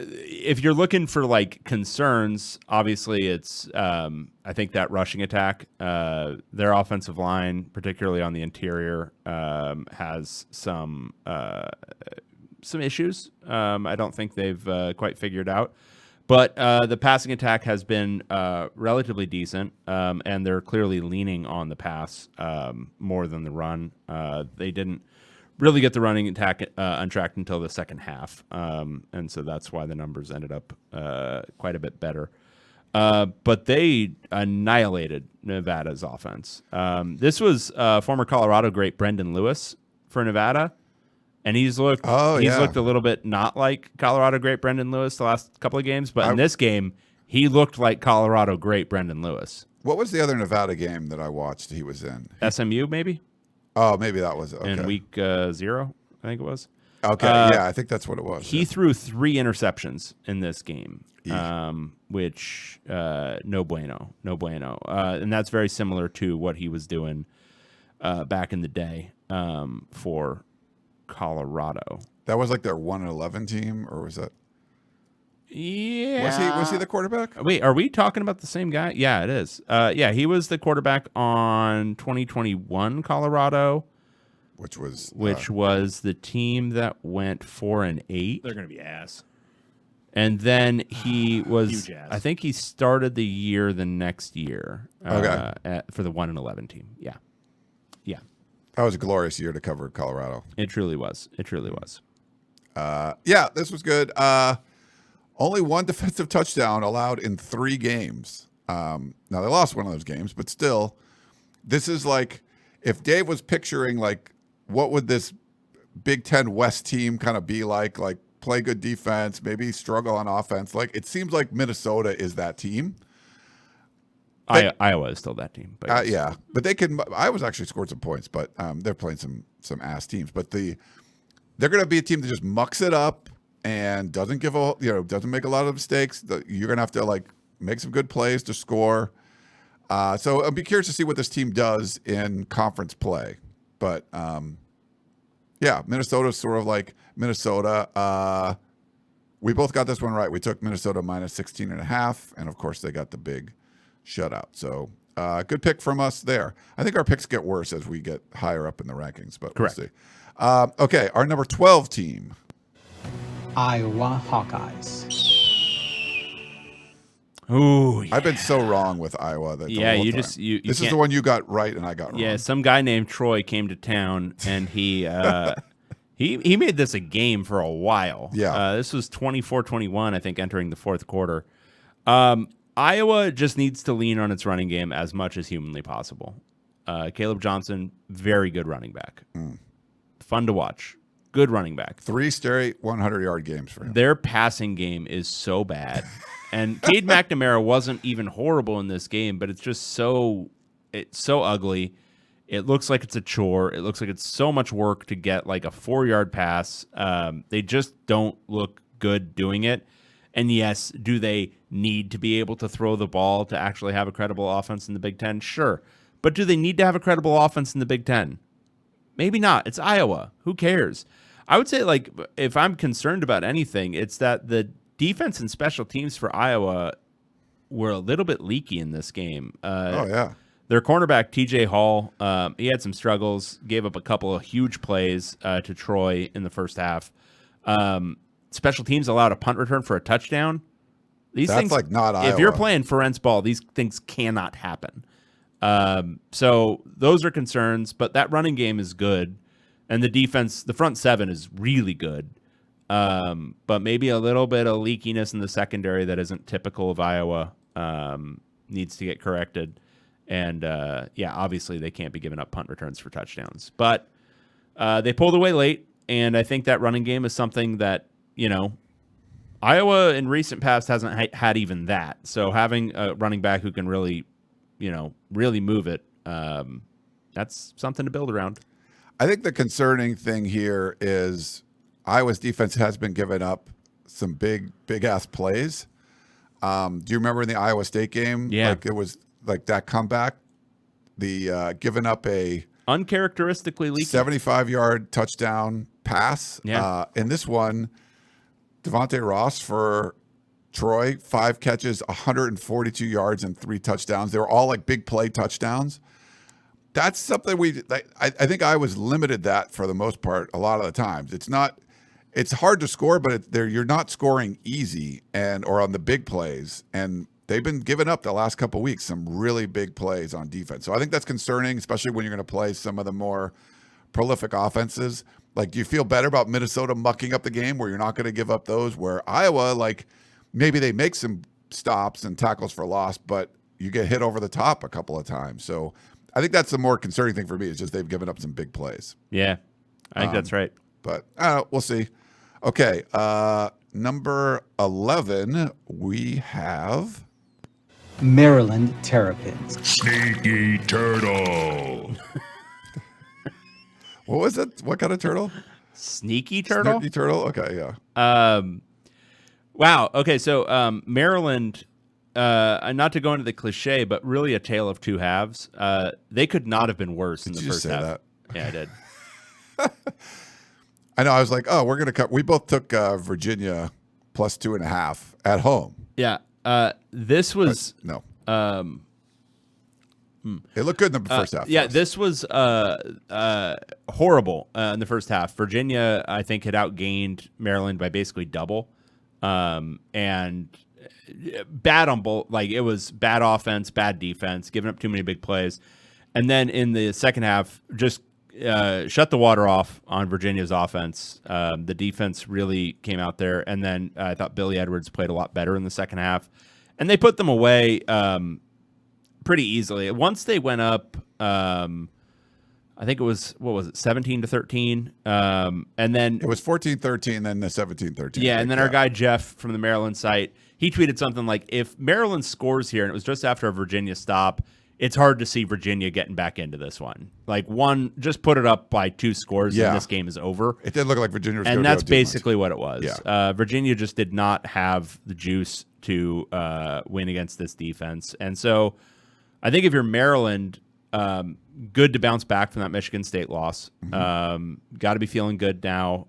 If you're looking for concerns, obviously it's I think that rushing attack, their offensive line, particularly on the interior, has some issues. I don't think they've quite figured out. But the passing attack has been relatively decent, and they're clearly leaning on the pass more than the run. They didn't really get the running attack untracked until the second half, and so that's why the numbers ended up quite a bit better. But they annihilated Nevada's offense. This was former Colorado great Brendan Lewis for Nevada. And he's looked looked a little bit not like Colorado great Brendan Lewis the last couple of games, but in this game, he looked like Colorado great Brendan Lewis. What was the other Nevada game that I watched he was in? SMU, maybe? Oh, maybe that was it. Okay. In week 0, I think it was. Okay, yeah, I think that's what it was. He threw 3 interceptions in this game, which no bueno. And that's very similar to what he was doing back in the day for Colorado. That was their 1-11 team, or was that? Yeah. Was he the quarterback? Wait, are we talking about the same guy? Yeah, it is. Yeah, he was the quarterback on 2021 Colorado, which was the team that went 4-8. They're going to be ass. And then he was, Huge ass. I think he started the year the next year for the 1-11 team. Yeah. That was a glorious year to cover Colorado. It truly was. Yeah, this was good. Only 1 defensive touchdown allowed in 3 games. Now, they lost one of those games, but still, this is if Dave was picturing, what would this Big Ten West team kind of be like play good defense, maybe struggle on offense. It seems like Minnesota is that team. Iowa is still that team. But yeah, but they can. Iowa's actually scored some points, but they're playing some ass teams. But they're going to be a team that just mucks it up and doesn't doesn't make a lot of mistakes. You're going to have to make some good plays to score. So I'll be curious to see what this team does in conference play. But yeah, Minnesota's sort of like Minnesota. We both got this one right. We took Minnesota minus 16.5, and of course they got the big shutout. So good pick from us there. I think our picks get worse as we get higher up in the rankings, but correct. We'll see. Okay, our number 12 team. Iowa Hawkeyes. Ooh, yeah. I've been so wrong with Iowa. That Yeah, the whole you time. just you This is can't- the one you got right and I got wrong. Yeah, some guy named Troy came to town and he he made this a game for a while. Yeah. This was 24-21, I think, entering the fourth quarter. Iowa just needs to lean on its running game as much as humanly possible. Caleb Johnson, very good running back. Fun to watch. Good running back. 3 straight 100-yard games for him. Their passing game is so bad. And Cade McNamara wasn't even horrible in this game, but it's just so ugly. It looks like it's a chore. It looks like it's so much work to get like a 4-yard pass. They just don't look good doing it. And yes, do they need to be able to throw the ball to actually have a credible offense in the Big Ten? Sure. But do they need to have a credible offense in the Big Ten? Maybe not. It's Iowa. Who cares? I would say, like, if I'm concerned about anything, it's that the defense and special teams for Iowa were a little bit leaky in this game. Their cornerback, TJ Hall, he had some struggles, gave up a couple of huge plays to Troy in the first half. Special teams allowed a punt return for a touchdown. These That's things, like not Iowa. If you're playing Ferenc ball, these things cannot happen. So those are concerns, but that running game is good. And the defense, the front seven is really good. But maybe a little bit of leakiness in the secondary that isn't typical of Iowa needs to get corrected. And, obviously they can't be giving up punt returns for touchdowns. But they pulled away late, and I think that running game is something that, Iowa in recent past hasn't had even that. So having a running back who can really, really move it, that's something to build around. I think the concerning thing here is Iowa's defense has been giving up some big ass plays. Do you remember in the Iowa State game? Yeah. Like it was like that comeback, the giving up a uncharacteristically leaky 75-yard touchdown pass. Yeah. In this one, Devontae Ross for Troy, 5 catches, 142 yards, and 3 touchdowns. They were all like big play touchdowns. That's something I think I was limited that for the most part a lot of the times. It's hard to score, but you're not scoring easy or on the big plays. And they've been giving up the last couple of weeks some really big plays on defense. So I think that's concerning, especially when you're going to play some of the more prolific offenses. Like, do you feel better about Minnesota mucking up the game where you're not going to give up those? Where Iowa, like, maybe they make some stops and tackles for loss, but you get hit over the top a couple of times. So I think that's the more concerning thing for me, is just they've given up some big plays. Yeah, I think that's right. But we'll see. Okay, number 11, we have Maryland Terrapins. Sneaky turtle. What was it? What kind of turtle? Sneaky turtle? Sneaky turtle? Okay, yeah. Wow. Okay, so Maryland, not to go into the cliche, but really a tale of two halves. They could not have been worse in the first half. That? Yeah, I did. I know. I was like, oh, we're going to cut. We both took Virginia plus 2.5 at home. Yeah. This was no. It looked good in the first half. Yeah, this was horrible in the first half. Virginia, I think, had outgained Maryland by basically double, and bad on both. Like, it was bad offense, bad defense, giving up too many big plays, and then in the second half, just shut the water off on Virginia's offense. The defense really came out there, and then I thought Billy Edwards played a lot better in the second half, and they put them away pretty easily. Once they went up, I think it was, 17-13, and then it was 14-13, then the 17-13. Yeah, and then our guy Jeff from the Maryland site, he tweeted something like, if Maryland scores here, and it was just after a Virginia stop, it's hard to see Virginia getting back into this one. Like, just put it up by 2 scores, and this game is over. It did look like Virginia was and going that's to go basically what it was. Yeah. Virginia just did not have the juice to win against this defense. And so I think if you're Maryland, good to bounce back from that Michigan State loss. Mm-hmm. Got to be feeling good now.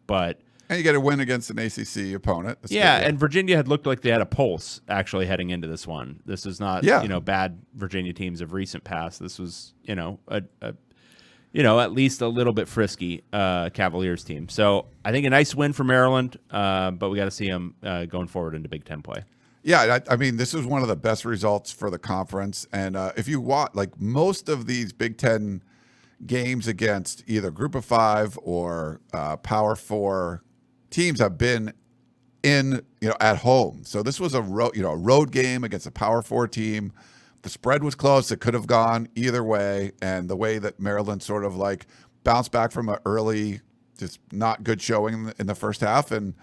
But and you get a win against an ACC opponent. That's yeah, good. and Virginia had looked like they had a pulse actually heading into this one. This is not bad Virginia teams of recent past. This was at least a little bit frisky Cavaliers team. So I think a nice win for Maryland, but we got to see them going forward into Big Ten play. Yeah, I mean, this is one of the best results for the conference. And if you watch, like, most of these Big Ten games against either Group of Five or Power Four teams have been at home. So this was a road game against a Power Four team. The spread was close. It could have gone either way. And the way that Maryland sort of like bounced back from an early, just not good showing in the first half and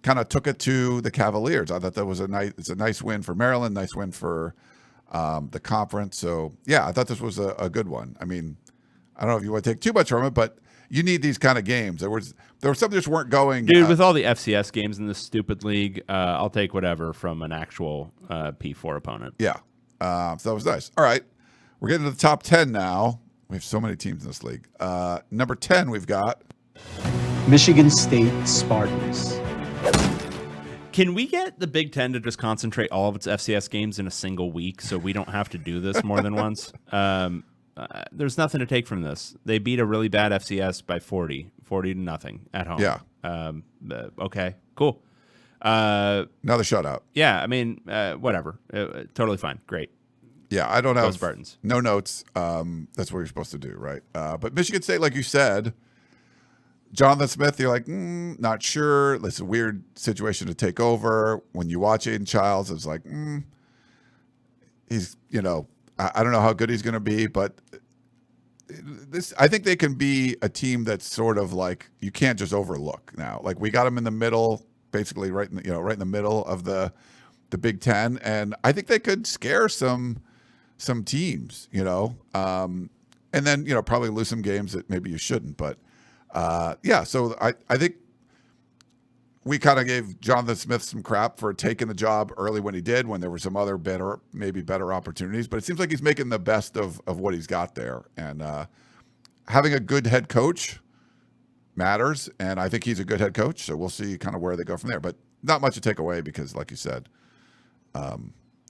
kind of took it to the Cavaliers. I thought that was it's a nice win for Maryland, nice win for the conference. So yeah, I thought this was a good one. I mean, I don't know if you want to take too much from it, but you need these kind of games. There were some that just weren't going. Dude, with all the FCS games in this stupid league, I'll take whatever from an actual P4 opponent. Yeah. So that was nice. All right. We're getting to the top 10 now. We have so many teams in this league. Number 10, we've got Michigan State Spartans. Can we get the Big Ten to just concentrate all of its FCS games in a single week so we don't have to do this more than once? There's nothing to take from this. They beat a really bad FCS by 40 to nothing at home. Yeah. Okay, cool. another shutout. Yeah, I mean, whatever. Totally fine. Great. Yeah, I don't have Spartans. no notes. That's what you're supposed to do, right? But Michigan State, like you said, Jonathan Smith, you're like, not sure. It's a weird situation to take over. When you watch Aiden Childs, it's like, he's, I don't know how good he's going to be, but I think they can be a team that's sort of like, you can't just overlook now. Like, we got them in the middle, basically right in the middle of the Big Ten, and I think they could scare some teams, and then probably lose some games that maybe you shouldn't. But so I think we kind of gave Jonathan Smith some crap for taking the job early when he did, when there were some other better opportunities. But it seems like he's making the best of what he's got there, and having a good head coach matters. And I think he's a good head coach, so we'll see kind of where they go from there. But not much to take away because, like you said,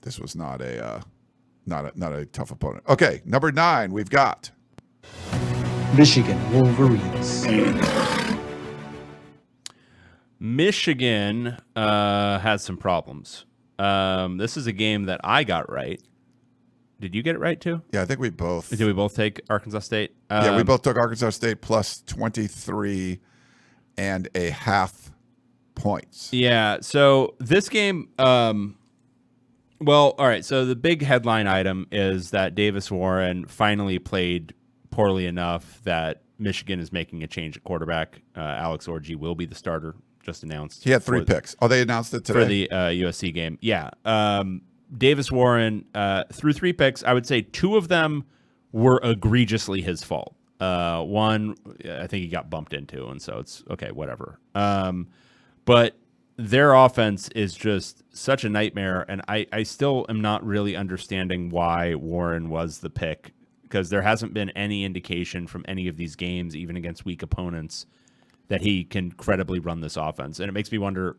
this was not a tough opponent. Okay, number 9, we've got Michigan Wolverines. Michigan has some problems. This is a game that I got right. Did you get it right too? Yeah, I think we both. Did we both take Arkansas State? Yeah, we both took Arkansas State plus 23.5 points. Yeah, so this game, all right, so the big headline item is that Davis Warren finally played poorly enough that Michigan is making a change at quarterback. Alex Orji will be the starter, just announced. He had 3 picks. Oh, they announced it today? For the USC game. Yeah. Davis Warren threw 3 picks. I would say 2 of them were egregiously his fault. One, I think he got bumped into, and so it's okay, whatever. But their offense is just such a nightmare, and I still am not really understanding why Warren was the pick, because there hasn't been any indication from any of these games, even against weak opponents, that he can credibly run this offense. And it makes me wonder,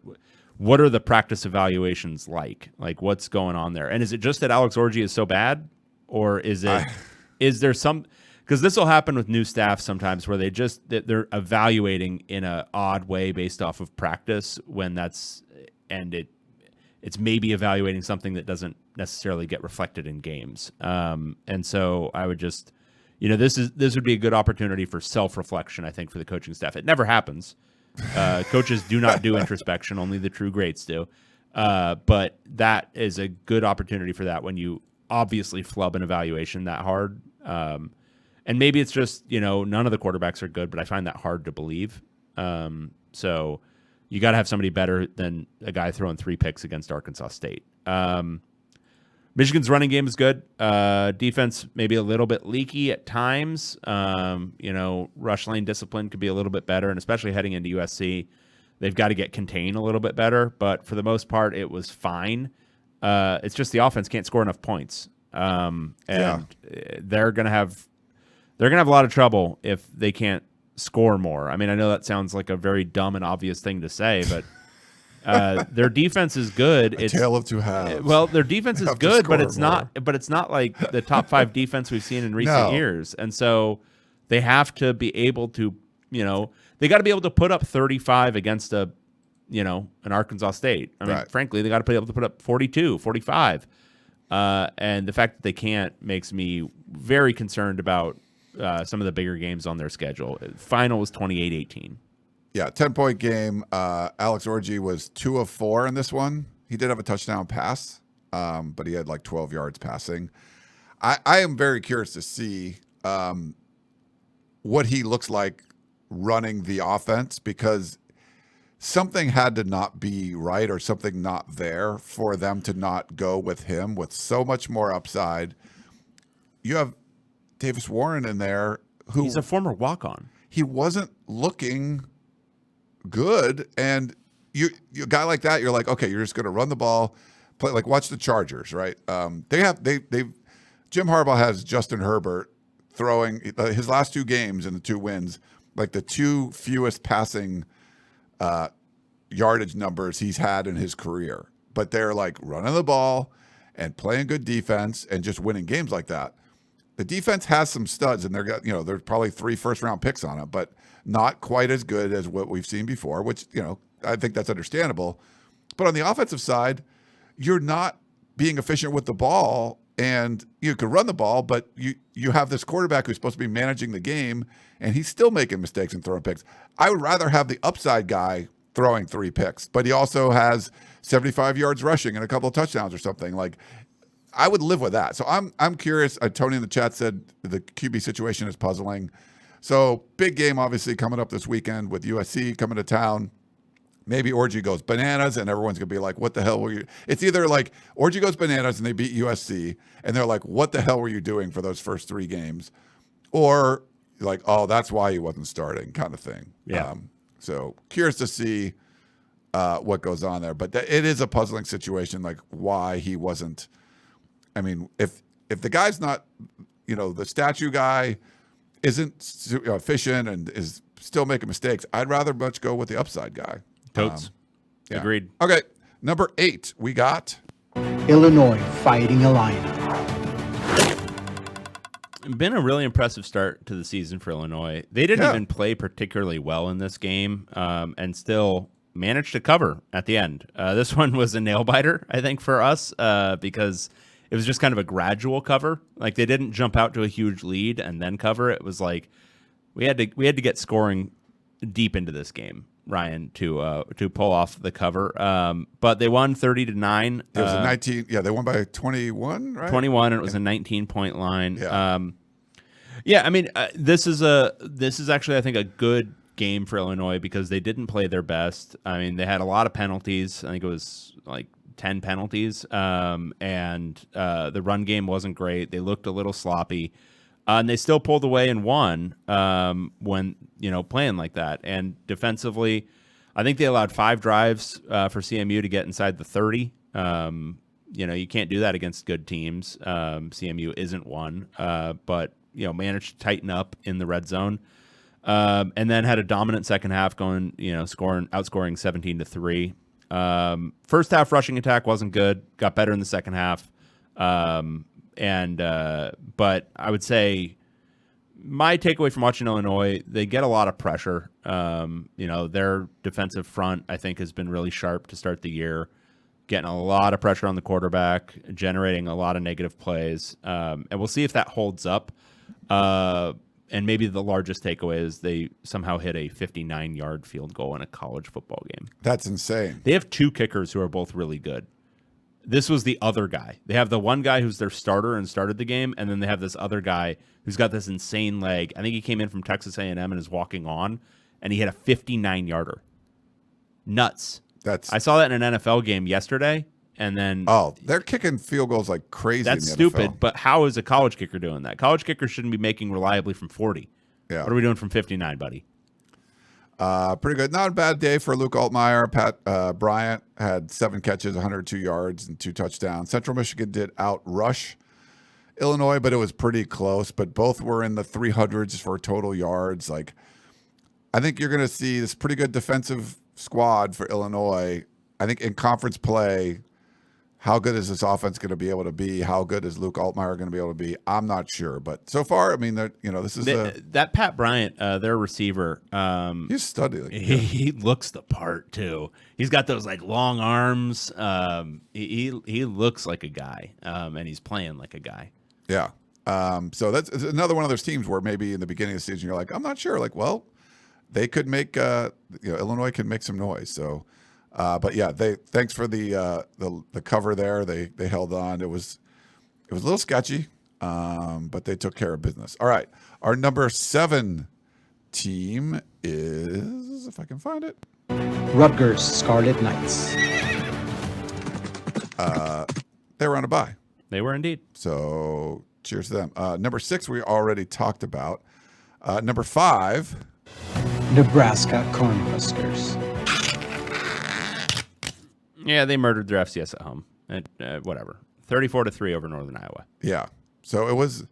what are the practice evaluations like? Like, what's going on there? And is it just that Alex Orji is so bad, or is there some? Because this will happen with new staff sometimes, where they're evaluating in an odd way based off of practice it's maybe evaluating something that doesn't necessarily get reflected in games. And so I would just, this would be a good opportunity for self-reflection, I think, for the coaching staff. It never happens. Coaches do not do introspection. Only the true greats do. But that is a good opportunity for that when you obviously flub an evaluation that hard. And maybe it's just, none of the quarterbacks are good, but I find that hard to believe. So you got to have somebody better than a guy throwing 3 picks against Arkansas State. Michigan's running game is good. Defense maybe a little bit leaky at times. Rush lane discipline could be a little bit better, and especially heading into USC, they've got to get contained a little bit better. But for the most part, it was fine. It's just the offense can't score enough points, and they're gonna have a lot of trouble if they can't score more. I mean, I know that sounds like a very dumb and obvious thing to say, but their defense is good. It's a tale of two halves. Well, their defense is good, but it's not like the top 5 defense we've seen in recent years. And so they have to be able to, they got to be able to put up 35 against an Arkansas State. I mean, frankly, they got to be able to put up 42, 45. And the fact that they can't makes me very concerned about some of the bigger games on their schedule. Final was 28-18. Yeah, 10-point game. Alex Orji was 2 of 4 in this one. He did have a touchdown pass, but he had like 12 yards passing. I am very curious to see what he looks like running the offense, because something had to not be right or something not there for them to not go with him with so much more upside. You have Davis Warren in there, who he's a former walk-on. He wasn't looking good, and you a guy like that, you're like, okay, you're just going to run the ball, play, like watch the Chargers, right? Jim Harbaugh has Justin Herbert throwing his last 2 games and the 2 wins, like the 2 fewest passing yardage numbers he's had in his career. But they're like running the ball and playing good defense and just winning games like that. The defense has some studs, and there's probably 3 first-round picks on it, but not quite as good as what we've seen before, which, I think that's understandable. But on the offensive side, you're not being efficient with the ball, and you could run the ball, but you have this quarterback who's supposed to be managing the game, and he's still making mistakes and throwing picks. I would rather have the upside guy throwing 3 picks, but he also has 75 yards rushing and a couple of touchdowns or something. Like, I would live with that. So I'm curious. Tony in the chat said the QB situation is puzzling. So big game, obviously, coming up this weekend with USC coming to town. Maybe Orgy goes bananas, and everyone's going to be like, what the hell were you? It's either like Orgy goes bananas and they beat USC, and they're like, what the hell were you doing for those first 3 games? Or like, oh, that's why he wasn't starting, kind of thing. Yeah. So curious to see what goes on there. But it is a puzzling situation, like why he wasn't. I mean, if the guy's not, the statue guy isn't efficient and is still making mistakes, I'd rather much go with the upside guy. Totes. Yeah. Agreed. Okay, number 8, we got Illinois Fighting Illini. Been a really impressive start to the season for Illinois. They didn't even play particularly well in this game, and still managed to cover at the end. This one was a nail biter, I think, for us, because it was just kind of a gradual cover. Like, they didn't jump out to a huge lead and then cover. It was like we had to get scoring deep into this game, Ryan, to pull off the cover. But they won 30-9. It was a 19. Yeah, they won by 21, right? 21, and it was a 19-point line. Yeah. I mean, this is actually, I think, a good game for Illinois because they didn't play their best. I mean, they had a lot of penalties. I think it was like 10 penalties, and the run game wasn't great. They looked a little sloppy, and they still pulled away and won when playing like that. And defensively, I think they allowed 5 drives for CMU to get inside the 30. You can't do that against good teams. CMU isn't one, but managed to tighten up in the red zone. And then had a dominant second half outscoring 17-3. First half rushing attack wasn't good. Got better in the second half. But I would say my takeaway from watching Illinois, they get a lot of pressure. Their defensive front, I think, has been really sharp to start the year, getting a lot of pressure on the quarterback, generating a lot of negative plays. And we'll see if that holds up. And maybe the largest takeaway is they somehow hit a 59-yard field goal in a college football game. That's insane. They have 2 kickers who are both really good. This was the other guy. They have the one guy who's their starter and started the game, and then they have this other guy who's got this insane leg. I think he came in from Texas A&M and is walking on, and he hit a 59-yarder. Nuts. I saw that in an NFL game yesterday. And then they're kicking field goals like crazy. That's in the stupid. NFL. But how is a college kicker doing that? College kickers shouldn't be making reliably from 40. Yeah. What are we doing from 59, buddy? Pretty good. Not a bad day for Luke Altmaier. Pat Bryant had 7 catches, 102 yards, and 2 touchdowns. Central Michigan did outrush Illinois, but it was pretty close. But both were in the 300s for total yards. Like, I think you're going to see this pretty good defensive squad for Illinois. I think in conference play, how good is this offense going to be able to be? How good is Luke Altmaier going to be able to be? I'm not sure, but so far, I mean, this is that Pat Bryant, their receiver. He's studied. He looks the part too. He's got those like long arms. He looks like a guy, and he's playing like a guy. Yeah. So that's another one of those teams where maybe in the beginning of the season you're like, I'm not sure. Like, well, they could make Illinois can make some noise. So. But yeah, thanks for the cover there. They held on. It was a little sketchy, but they took care of business. All right, our number 7 team is, if I can find it, Rutgers Scarlet Knights. They were on a bye. They were indeed. So cheers to them. Number 6 we already talked about. Number 5, Nebraska Cornhuskers. Yeah, they murdered their FCS at home. Whatever. 34-3 over Northern Iowa. Yeah. So it was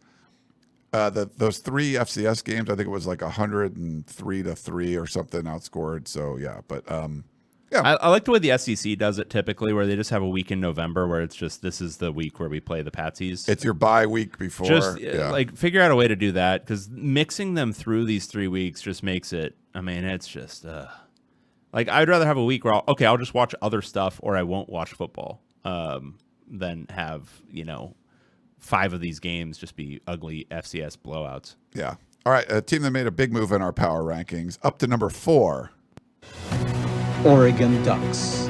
those 3 FCS games, I think it was like 103-3 or something outscored. So yeah, but I like the way the SEC does it typically, where they just have a week in November where it's just this is the week where we play the Patsies. it's your bye week before. Just yeah. like figure out a way to do that, because mixing them through these 3 weeks just makes it. I mean, it's just like I'd rather have a week where I'll just watch other stuff or I won't watch football than have 5 of these games just be ugly FCS blowouts. Yeah. All right. A team that made a big move in our power rankings, up to number 4. Oregon Ducks.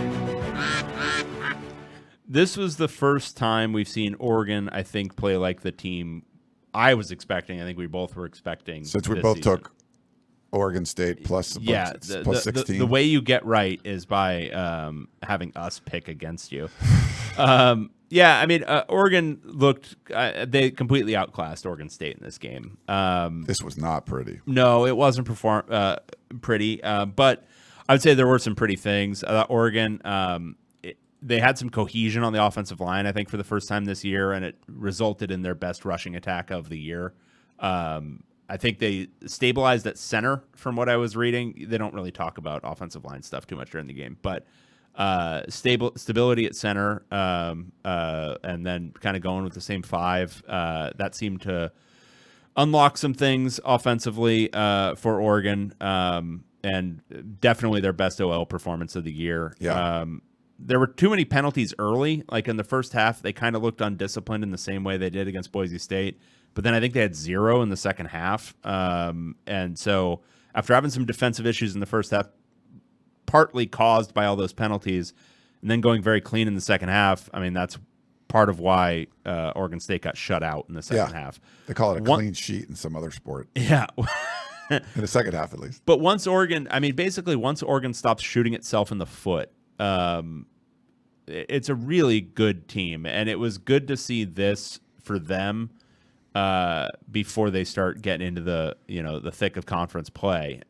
This was the first time we've seen Oregon, I think, play like the team I was expecting. I think we both were expecting. Since we this both season. took Oregon State plus plus 16. The way you get right is by having us pick against you. Yeah, I mean, Oregon looked they completely outclassed Oregon State in this game. This was not pretty. No, it wasn't pretty, but I would say there were some pretty things. Oregon, they had some cohesion on the offensive line, I think, for the first time this year, and it resulted in their best rushing attack of the year. I think they stabilized at center from what I was reading. They don't really talk about offensive line stuff too much during the game, but stability at center, and then kind of going with the same 5. That seemed to unlock some things offensively for Oregon, and definitely their best OL performance of the year. Yeah. There were too many penalties early. Like in the first half, they kind of looked undisciplined in the same way they did against Boise State. But then I think they had 0 in the second half. And so after having some defensive issues in the first half, partly caused by all those penalties, and then going very clean in the second half, I mean, that's part of why Oregon State got shut out in the second half. They call it a clean sheet in some other sport. Yeah. In the second half, at least. But once Oregon stops shooting itself in the foot, it's a really good team. And it was good to see this for them before they start getting into the thick of conference play.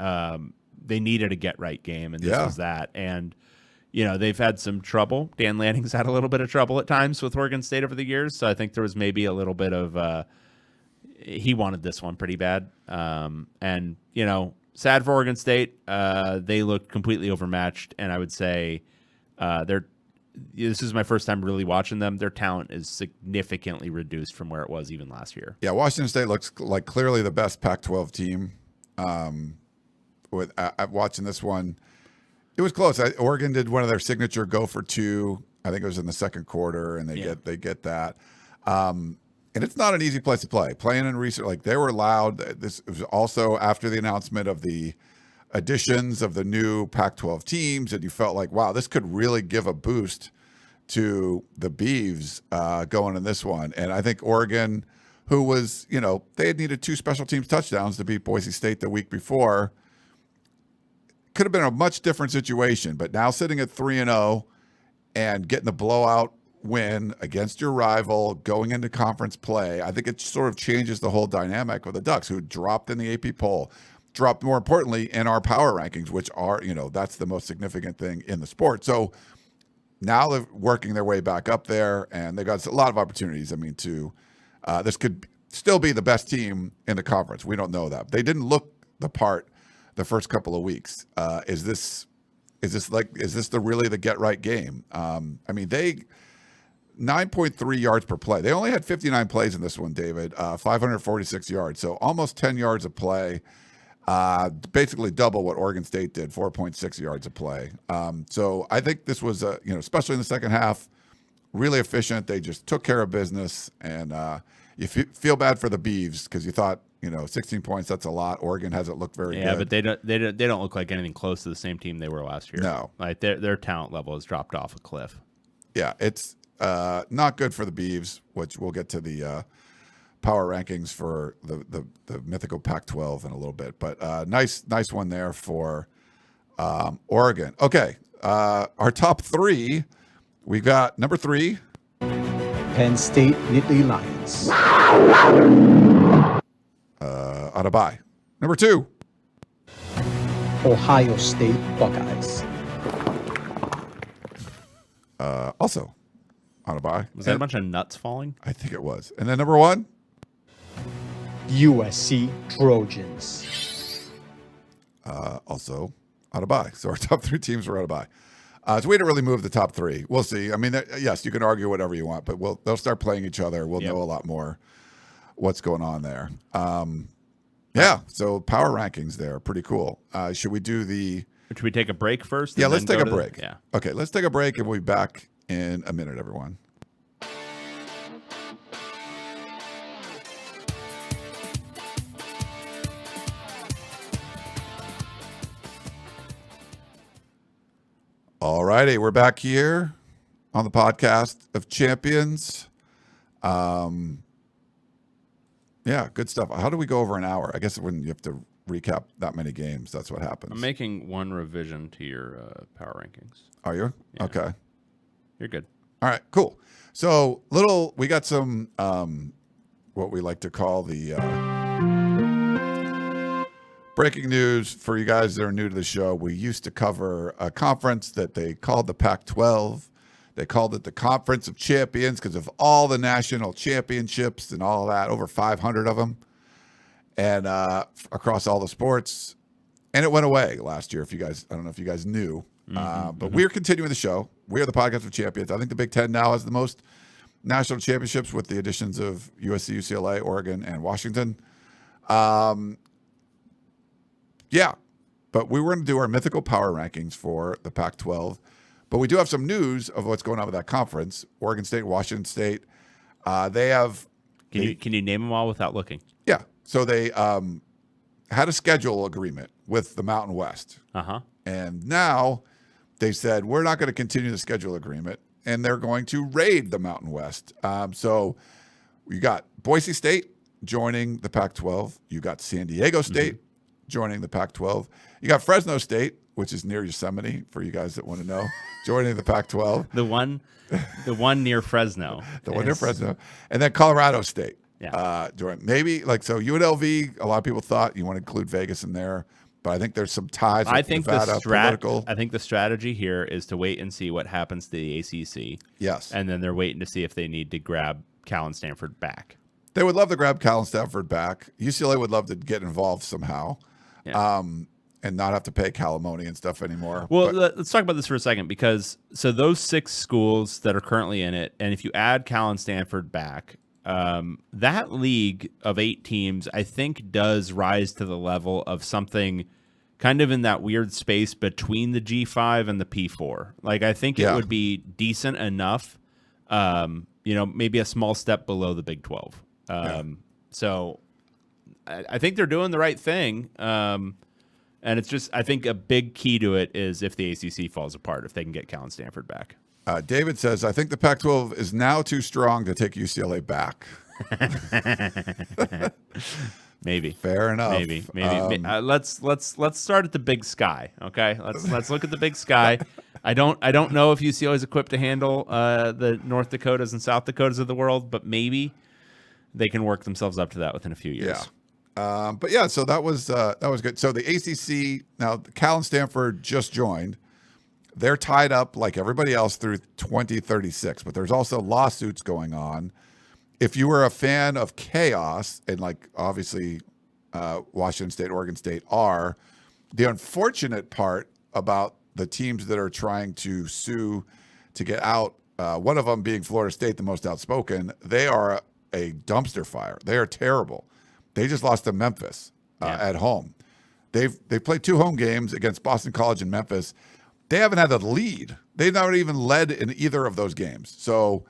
They needed a get-right game, and this was that. And, they've had some trouble. Dan Lanning's had a little bit of trouble at times with Oregon State over the years, so I think there was maybe a little bit of he wanted this one pretty bad. And, sad for Oregon State. They looked completely overmatched, and I would say this is my first time really watching them. Their talent is significantly reduced from where it was even last year. Yeah, Washington State looks like clearly the best Pac-12 team. With watching this one, it was close. Oregon did one of their signature go for 2. I think it was in the second quarter, and they get that. And it's not an easy place to play. Playing in recent, like they were loud. This was also after the announcement of the additions of the new Pac-12 teams, and you felt like, wow, this could really give a boost to the Beavs going in this one. And I think Oregon, who was, they had needed 2 special teams touchdowns to beat Boise State the week before, could have been a much different situation. But now sitting at 3-0 and getting the blowout win against your rival going into conference play, I think it sort of changes the whole dynamic of the Ducks, who dropped in the AP poll, dropped more importantly in our power rankings, which are, that's the most significant thing in the sport. So now they're working their way back up there, and they got a lot of opportunities. I mean, this could still be the best team in the conference. We don't know that. They didn't look the part the first couple of weeks. Is this really the get right game? I mean, they 9.3 yards per play. They only had 59 plays in this one, David. 546 yards, so almost 10 yards of play. Basically double what Oregon State did, 4.6 yards of play. So I think this was especially in the second half, really efficient. They just took care of business, and you feel bad for the Beavs because you thought, 16 points, that's a lot. Oregon hasn't looked very good. Yeah, but they don't look like anything close to the same team they were last year. No. Like their talent level has dropped off a cliff. Yeah, it's not good for the Beavs, which we'll get to the power rankings for the mythical Pac-12 in a little bit. But nice one there for Oregon. Okay, our top 3, we got number 3. Penn State Nittany Lions. On a bye. Number 2. Ohio State Buckeyes. Also on a bye. Was that a bunch of nuts falling? I think it was. And then number 1. USC Trojans. Also out of bye. So our top 3 teams were out of bye. So we didn't really move the top 3. We'll see. I mean, yes, you can argue whatever you want, but they'll start playing each other. We'll know a lot more what's going on there. Yeah, so power rankings there. Pretty cool. Should we do the... Should we take a break first? Yeah, let's take a break. Yeah. Okay, let's take a break, and we'll be back in a minute, everyone. All righty, we're back here on the podcast of champions. Yeah, good stuff. How do we go over an hour? I guess when you have to recap that many games, that's what happens. I'm making one revision to your power rankings. Are you? Yeah. Okay. You're good. All right, cool. So we got some, what we like to call the breaking news for you guys that are new to the show. We used to cover a conference that they called the Pac-12. They called it the Conference of Champions because of all the national championships and all of that, over 500 of them, and across all the sports. And it went away last year. I don't know if you guys knew, but we're continuing the show. We are the Podcast of Champions. I think the Big Ten now has the most national championships with the additions of USC, UCLA, Oregon, and Washington. Yeah, but we were going to do our mythical power rankings for the Pac-12. But we do have some news of what's going on with that conference. Oregon State, Washington State, they have... Can you name them all without looking? Yeah. So they had a schedule agreement with the Mountain West. Uh-huh. And now they said, we're not going to continue the schedule agreement, and they're going to raid the Mountain West. So you got Boise State joining the Pac-12. You got San Diego State joining the Pac-12. You got Fresno State, which is near Yosemite, for you guys that want to know, joining the Pac-12. The one near Fresno. One near Fresno. And then Colorado State. Yeah. Maybe, so UNLV, a lot of people thought you want to include Vegas in there, but I think there's some ties with Nevada political. I think the strategy here is to wait and see what happens to the ACC. Yes. And then they're waiting to see if they need to grab Cal and Stanford back. They would love to grab Cal and Stanford back. UCLA would love to get involved somehow. Yeah. And not have to pay calimony and stuff anymore. Well, let's talk about this for a second, because those 6 schools that are currently in it, and if you add Cal and Stanford back, that league of 8 teams, I think, does rise to the level of something kind of in that weird space between the G5 and the P4. I think it would be decent enough, maybe a small step below the Big 12. So I think they're doing the right thing. And it's just, I think a big key to it is if the ACC falls apart, if they can get Cal and Stanford back. David says, I think the Pac-12 is now too strong to take UCLA back. Maybe. Fair enough. Maybe. Let's start at the Big Sky. Okay. Let's look at the Big Sky. I don't know if UCLA is equipped to handle the North Dakotas and South Dakotas of the world, but maybe they can work themselves up to that within a few years. Yeah. But yeah, so that was good. So the ACC, now Cal and Stanford just joined. They're tied up like everybody else through 2036, but there's also lawsuits going on. If you were a fan of chaos, and obviously Washington State, Oregon State are, the unfortunate part about the teams that are trying to sue to get out, one of them being Florida State, the most outspoken, they are a dumpster fire. They are terrible. They just lost to Memphis at home. They've played 2 home games against Boston College and Memphis. They haven't had a lead. They've not even led in either of those games. So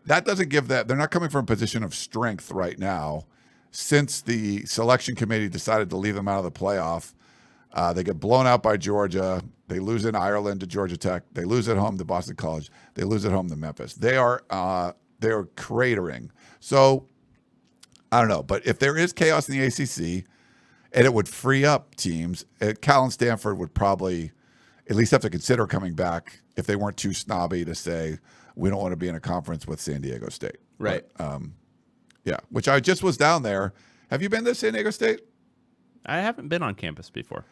that doesn't give that. They're not coming from a position of strength right now. Since the selection committee decided to leave them out of the playoff, they get blown out by Georgia. They lose in Ireland to Georgia Tech. They lose at home to Boston College. They lose at home to Memphis. They're cratering. So I don't know, but if there is chaos in the ACC, and it would free up teams, Cal and Stanford would probably at least have to consider coming back if they weren't too snobby to say, we don't want to be in a conference with San Diego State. Right. But, yeah, which I just was down there. Have you been to San Diego State? I haven't been on campus before.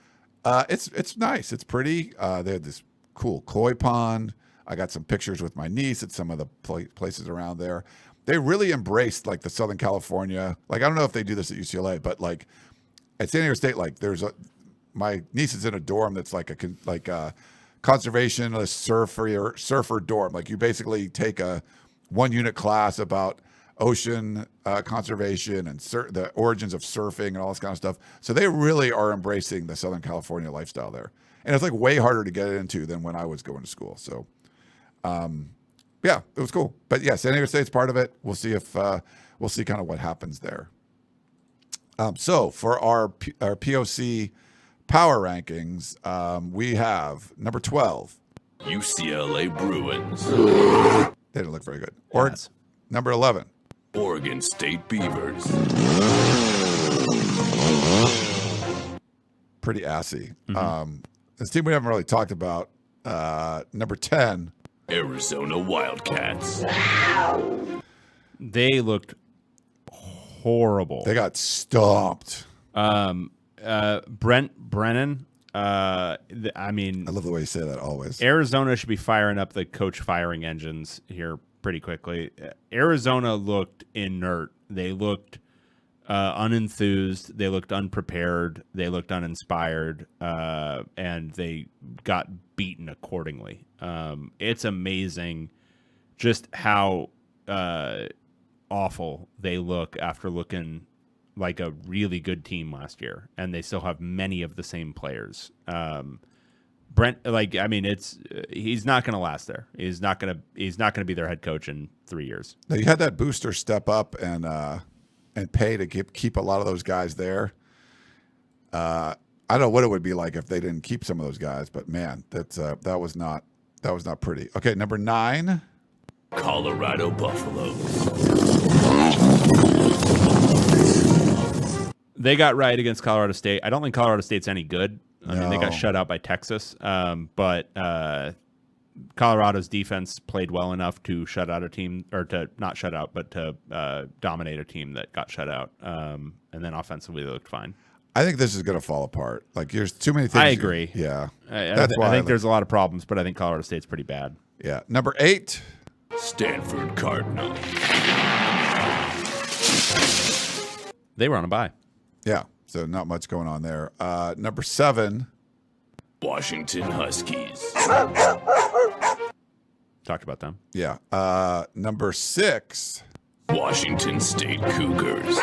It's nice. It's pretty. They had this cool koi pond. I got some pictures with my niece at some of the places around there. they really embraced like the Southern California. Like I don't know if they do this at UCLA, but like at San Diego State, like my niece is in a dorm that's like a conservationist surfer dorm. Like you basically take a 1-unit class about ocean conservation and the origins of surfing and all this kind of stuff. So they really are embracing the Southern California lifestyle there. And it's like way harder to get into than when I was going to school. So, yeah, it was cool. But yeah, San Diego State's part of it. We'll see we'll see kind of what happens there. So for our POC power rankings, we have number 12. UCLA Bruins. They didn't look very good. Yes. Number 11. Oregon State Beavers. Pretty assy. This team we haven't really talked about. Number 10. Arizona Wildcats. They looked horrible. They got stomped. Brent Brennan. I mean, I love the way you say that always. Arizona should be firing up the coach firing engines here pretty quickly. Arizona looked inert. They looked unenthused. They looked unprepared. They looked uninspired, and they got beaten accordingly. It's amazing just how awful they look after looking like a really good team last year, and they still have many of the same players. Brent, he's not going to last there. He's not going to be their head coach in 3 years. Now you had that booster step up and pay to keep a lot of those guys there. I don't know what it would be like if they didn't keep some of those guys, but man, that was not pretty. Okay, number 9. Colorado Buffaloes. They got right against Colorado State. I don't think Colorado State's any good. I mean, they got shut out by Texas, but Colorado's defense played well enough to shut out a team, or to not shut out, but to dominate a team that got shut out. And then offensively, they looked fine. I think this is going to fall apart. Like, there's too many things. I agree. Yeah. I think there's a lot of problems, but I think Colorado State's pretty bad. Yeah. Number 8. Stanford Cardinal. They were on a bye. Yeah. So not much going on there. Number 7. Washington Huskies. Talked about them. Yeah. Number 6. Washington State Cougars.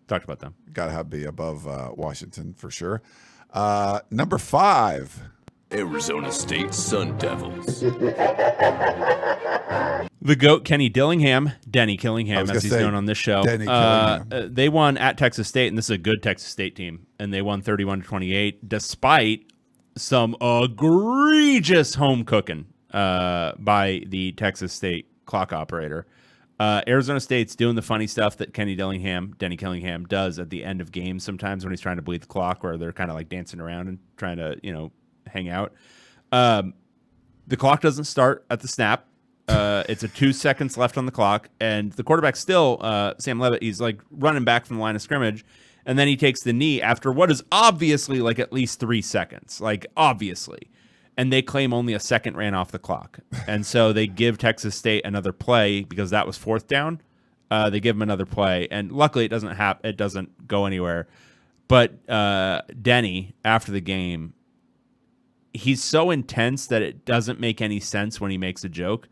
Talked about them. Got to be above Washington for sure. Number 5. Arizona State Sun Devils. The GOAT, Kenny Dillingham, Denny Killingham, as he's known on this show. Denny Killingham. They won at Texas State, and this is a good Texas State team, and they won 31-28, despite some egregious home cooking by the Texas State clock operator. Arizona State's doing the funny stuff that Kenny Dillingham, Denny Killingham, does at the end of games sometimes when he's trying to bleed the clock, where they're kind of like dancing around and trying to, hang out. The clock doesn't start at the snap. It's a 2 seconds left on the clock, and the quarterback still, Sam Leavitt, he's like running back from the line of scrimmage, and then he takes the knee after what is obviously like at least 3 seconds, like obviously. And they claim only a second ran off the clock. And so they give Texas State another play because that was 4th down. They give them another play, and luckily it doesn't go anywhere. But Denny, after the game, he's so intense that it doesn't make any sense when he makes a joke.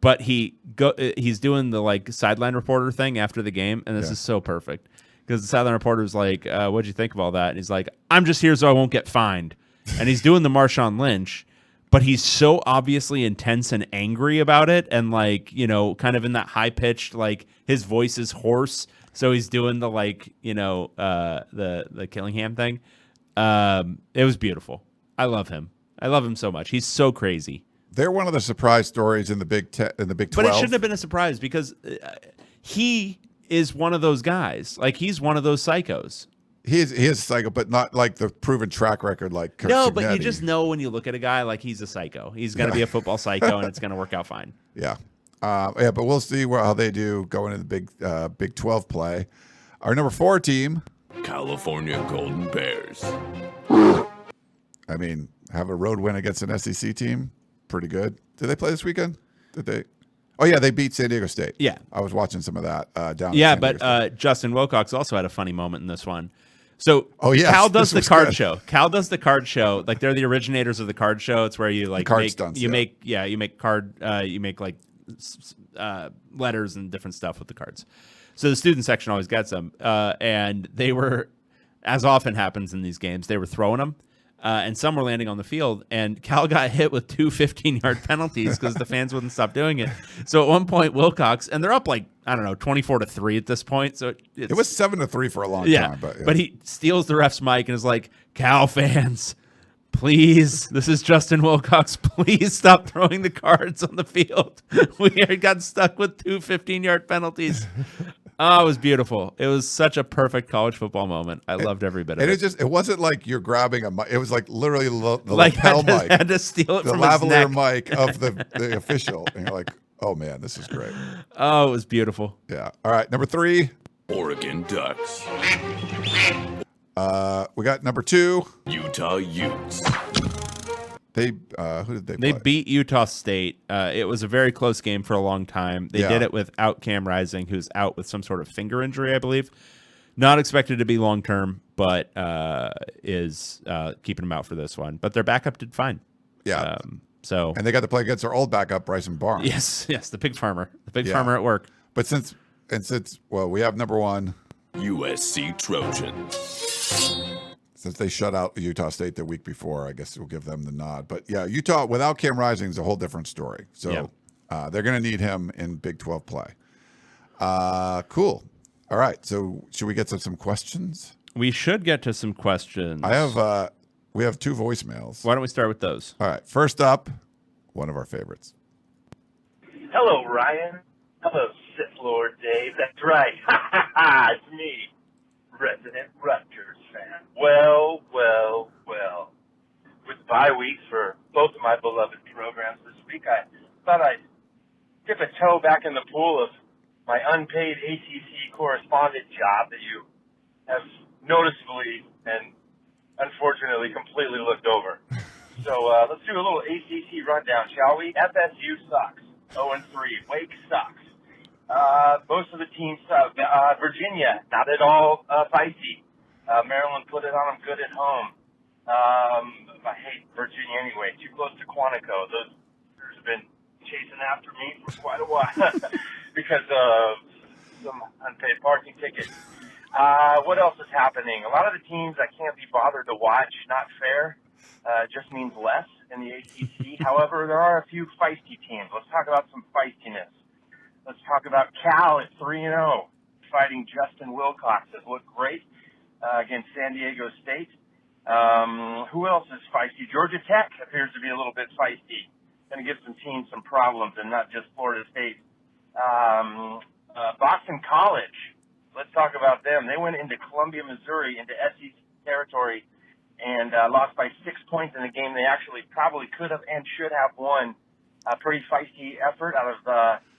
But he's doing the like sideline reporter thing after the game, and this is so perfect because the sideline reporter's like, "What'd you think of all that?" And he's like, "I'm just here so I won't get fined." And he's doing the Marshawn Lynch, but he's so obviously intense and angry about it, and like kind of in that high pitched, like his voice is hoarse, so he's doing the like the Killingham thing. It was beautiful. I love him. I love him so much. He's so crazy. They're one of the surprise stories in the Big 12. But it shouldn't have been a surprise because he is one of those guys. Like he's one of those psychos. He is psycho, but not like the proven track record like Kirk No, but Cignetti. you just know when you look at a guy like he's a psycho. He's going to be a football psycho, and it's going to work out fine. Yeah. But we'll see how they do going into the Big 12 play. Our number 4 team, California Golden Bears. I mean, have a road win against an SEC team. Pretty good. Did they play this weekend? Did they? Oh yeah, they beat San Diego State. Yeah. I was watching some of that down. Yeah, at San Diego State. but Justin Wilcox also had a funny moment in this one. So yes, Cal does this the was card good. show. Cal does the card show. Like they're the originators of the card show. It's where you like card make, stunts, you yeah. make you make card you make like letters and different stuff with the cards. So the student section always gets them, and they were, as often happens in these games, they were throwing them. And some were landing on the field, and Cal got hit with 2 15-yard penalties because the fans wouldn't stop doing it. So at one point, Wilcox, and they're up like, I don't know, 24-3 at this point. So It was 7-3 for a long time. But he steals the ref's mic and is like, Cal fans, please, this is Justin Wilcox. Please stop throwing the cards on the field. We got stuck with 2 15-yard penalties. Oh, it was beautiful. It was such a perfect college football moment. I loved every bit of And it. it wasn't like you're grabbing a mic. It was like literally the Like lapel mic. had to steal it the from his lavalier neck. mic of the official. And you're like, oh man, this is great. Oh, it was beautiful. Yeah. All right. Number 3. Oregon Ducks. We got number 2. Utah Utes. They who did they They play? beat Utah State. It was a very close game for a long time. They Yeah. did it without Cam Rising, who's out with some sort of finger injury, I believe. Not expected to be long term, but is keeping him out for this one. But their backup did fine. Yeah. So And they got to play against their old backup, Bryson Barnes. yes, the pig farmer, Yeah. farmer at work. But since we have number 1, USC Trojans. since they shut out Utah State the week before, I guess we'll give them the nod. But yeah, Utah without Cam Rising is a whole different story. So they're going to need him in Big 12 play. Cool. All right. So should we get to some questions? We should get to some questions. We have 2 voicemails. Why don't we start with those? All right. First up, one of our favorites. Hello, Ryan. Hello, Sith Lord Dave. That's right. It's me, resident Rutgers fan. Well. With bye weeks for both of my beloved programs this week, I thought I'd dip a toe back in the pool of my unpaid ACC correspondent job that you have noticeably and unfortunately completely looked over. So let's do a little ACC rundown, shall we? FSU sucks. 0-3. Wake sucks. Most of the teams suck. Virginia, not at all feisty. Maryland put it on them good at home. I hate Virginia anyway. Too close to Quantico. Those have been chasing after me for quite a while because of some unpaid parking tickets. What else is happening? A lot of the teams I can't be bothered to watch. Not fair. Just means less in the ACC. However, there are a few feisty teams. Let's talk about some feistiness. Let's talk about Cal at 3-0. Fighting Justin Wilcox has looked great against San Diego State. Who else is feisty? Georgia Tech appears to be a little bit feisty. Going to give some teams some problems and not just Florida State. Boston College. Let's talk about them. They went into Columbia, Missouri, into SEC territory, and lost by 6 points in a game they actually probably could have and should have won. A pretty feisty effort out of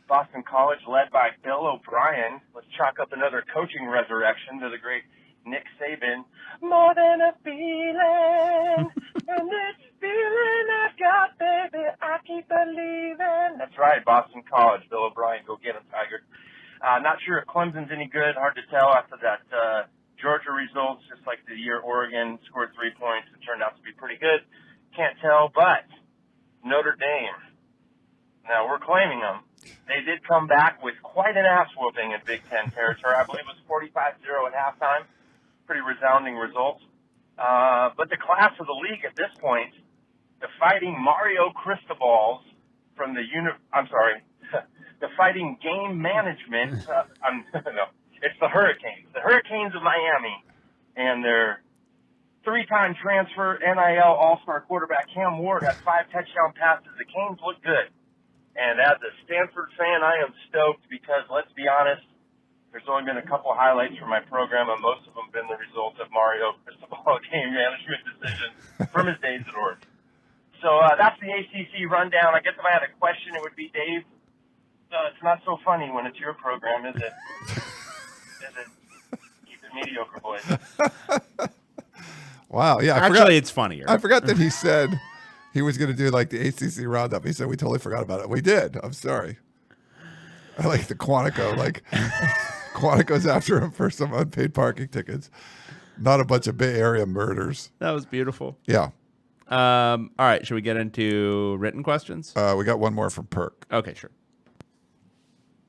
Boston College, led by Bill O'Brien. Let's chalk up another coaching resurrection to the great Nick Saban. More than a feeling, and this feeling I've got, baby, I keep believing. That's right, Boston College. Bill O'Brien, go get him, Tiger. Not sure if Clemson's any good. Hard to tell after that Georgia results. Just like the year Oregon scored 3 points, it turned out to be pretty good. Can't tell, but Notre Dame. Now, we're claiming them. They did come back with quite an ass whooping in Big Ten territory. I believe it was 45-0 at halftime. Pretty resounding results. But the class of the league at this point, the Fighting Mario Cristobal's from the the Fighting Game Management. No, it's the Hurricanes. The Hurricanes of Miami and their 3-time transfer NIL All-Star quarterback Cam Ward had 5 touchdown passes. The Canes look good. And as a Stanford fan, I am stoked because, let's be honest, there's only been a couple highlights from my program, and most of them have been the result of Mario Cristobal game management decisions from his days at Oregon. So that's the ACC rundown. I guess if I had a question, it would be, Dave, it's not so funny when it's your program, is it? Is it? Keep it mediocre, boys. Wow. Yeah. Actually, it's funnier. I forgot that he said he was going to do like the ACC roundup. He said we totally forgot about it. We did. I'm sorry. I like the Quantico. Like Quantico's after him for some unpaid parking tickets. Not a bunch of Bay Area murders. That was beautiful. Yeah. All right, should we get into written questions? We got one more from Perk. Okay, sure.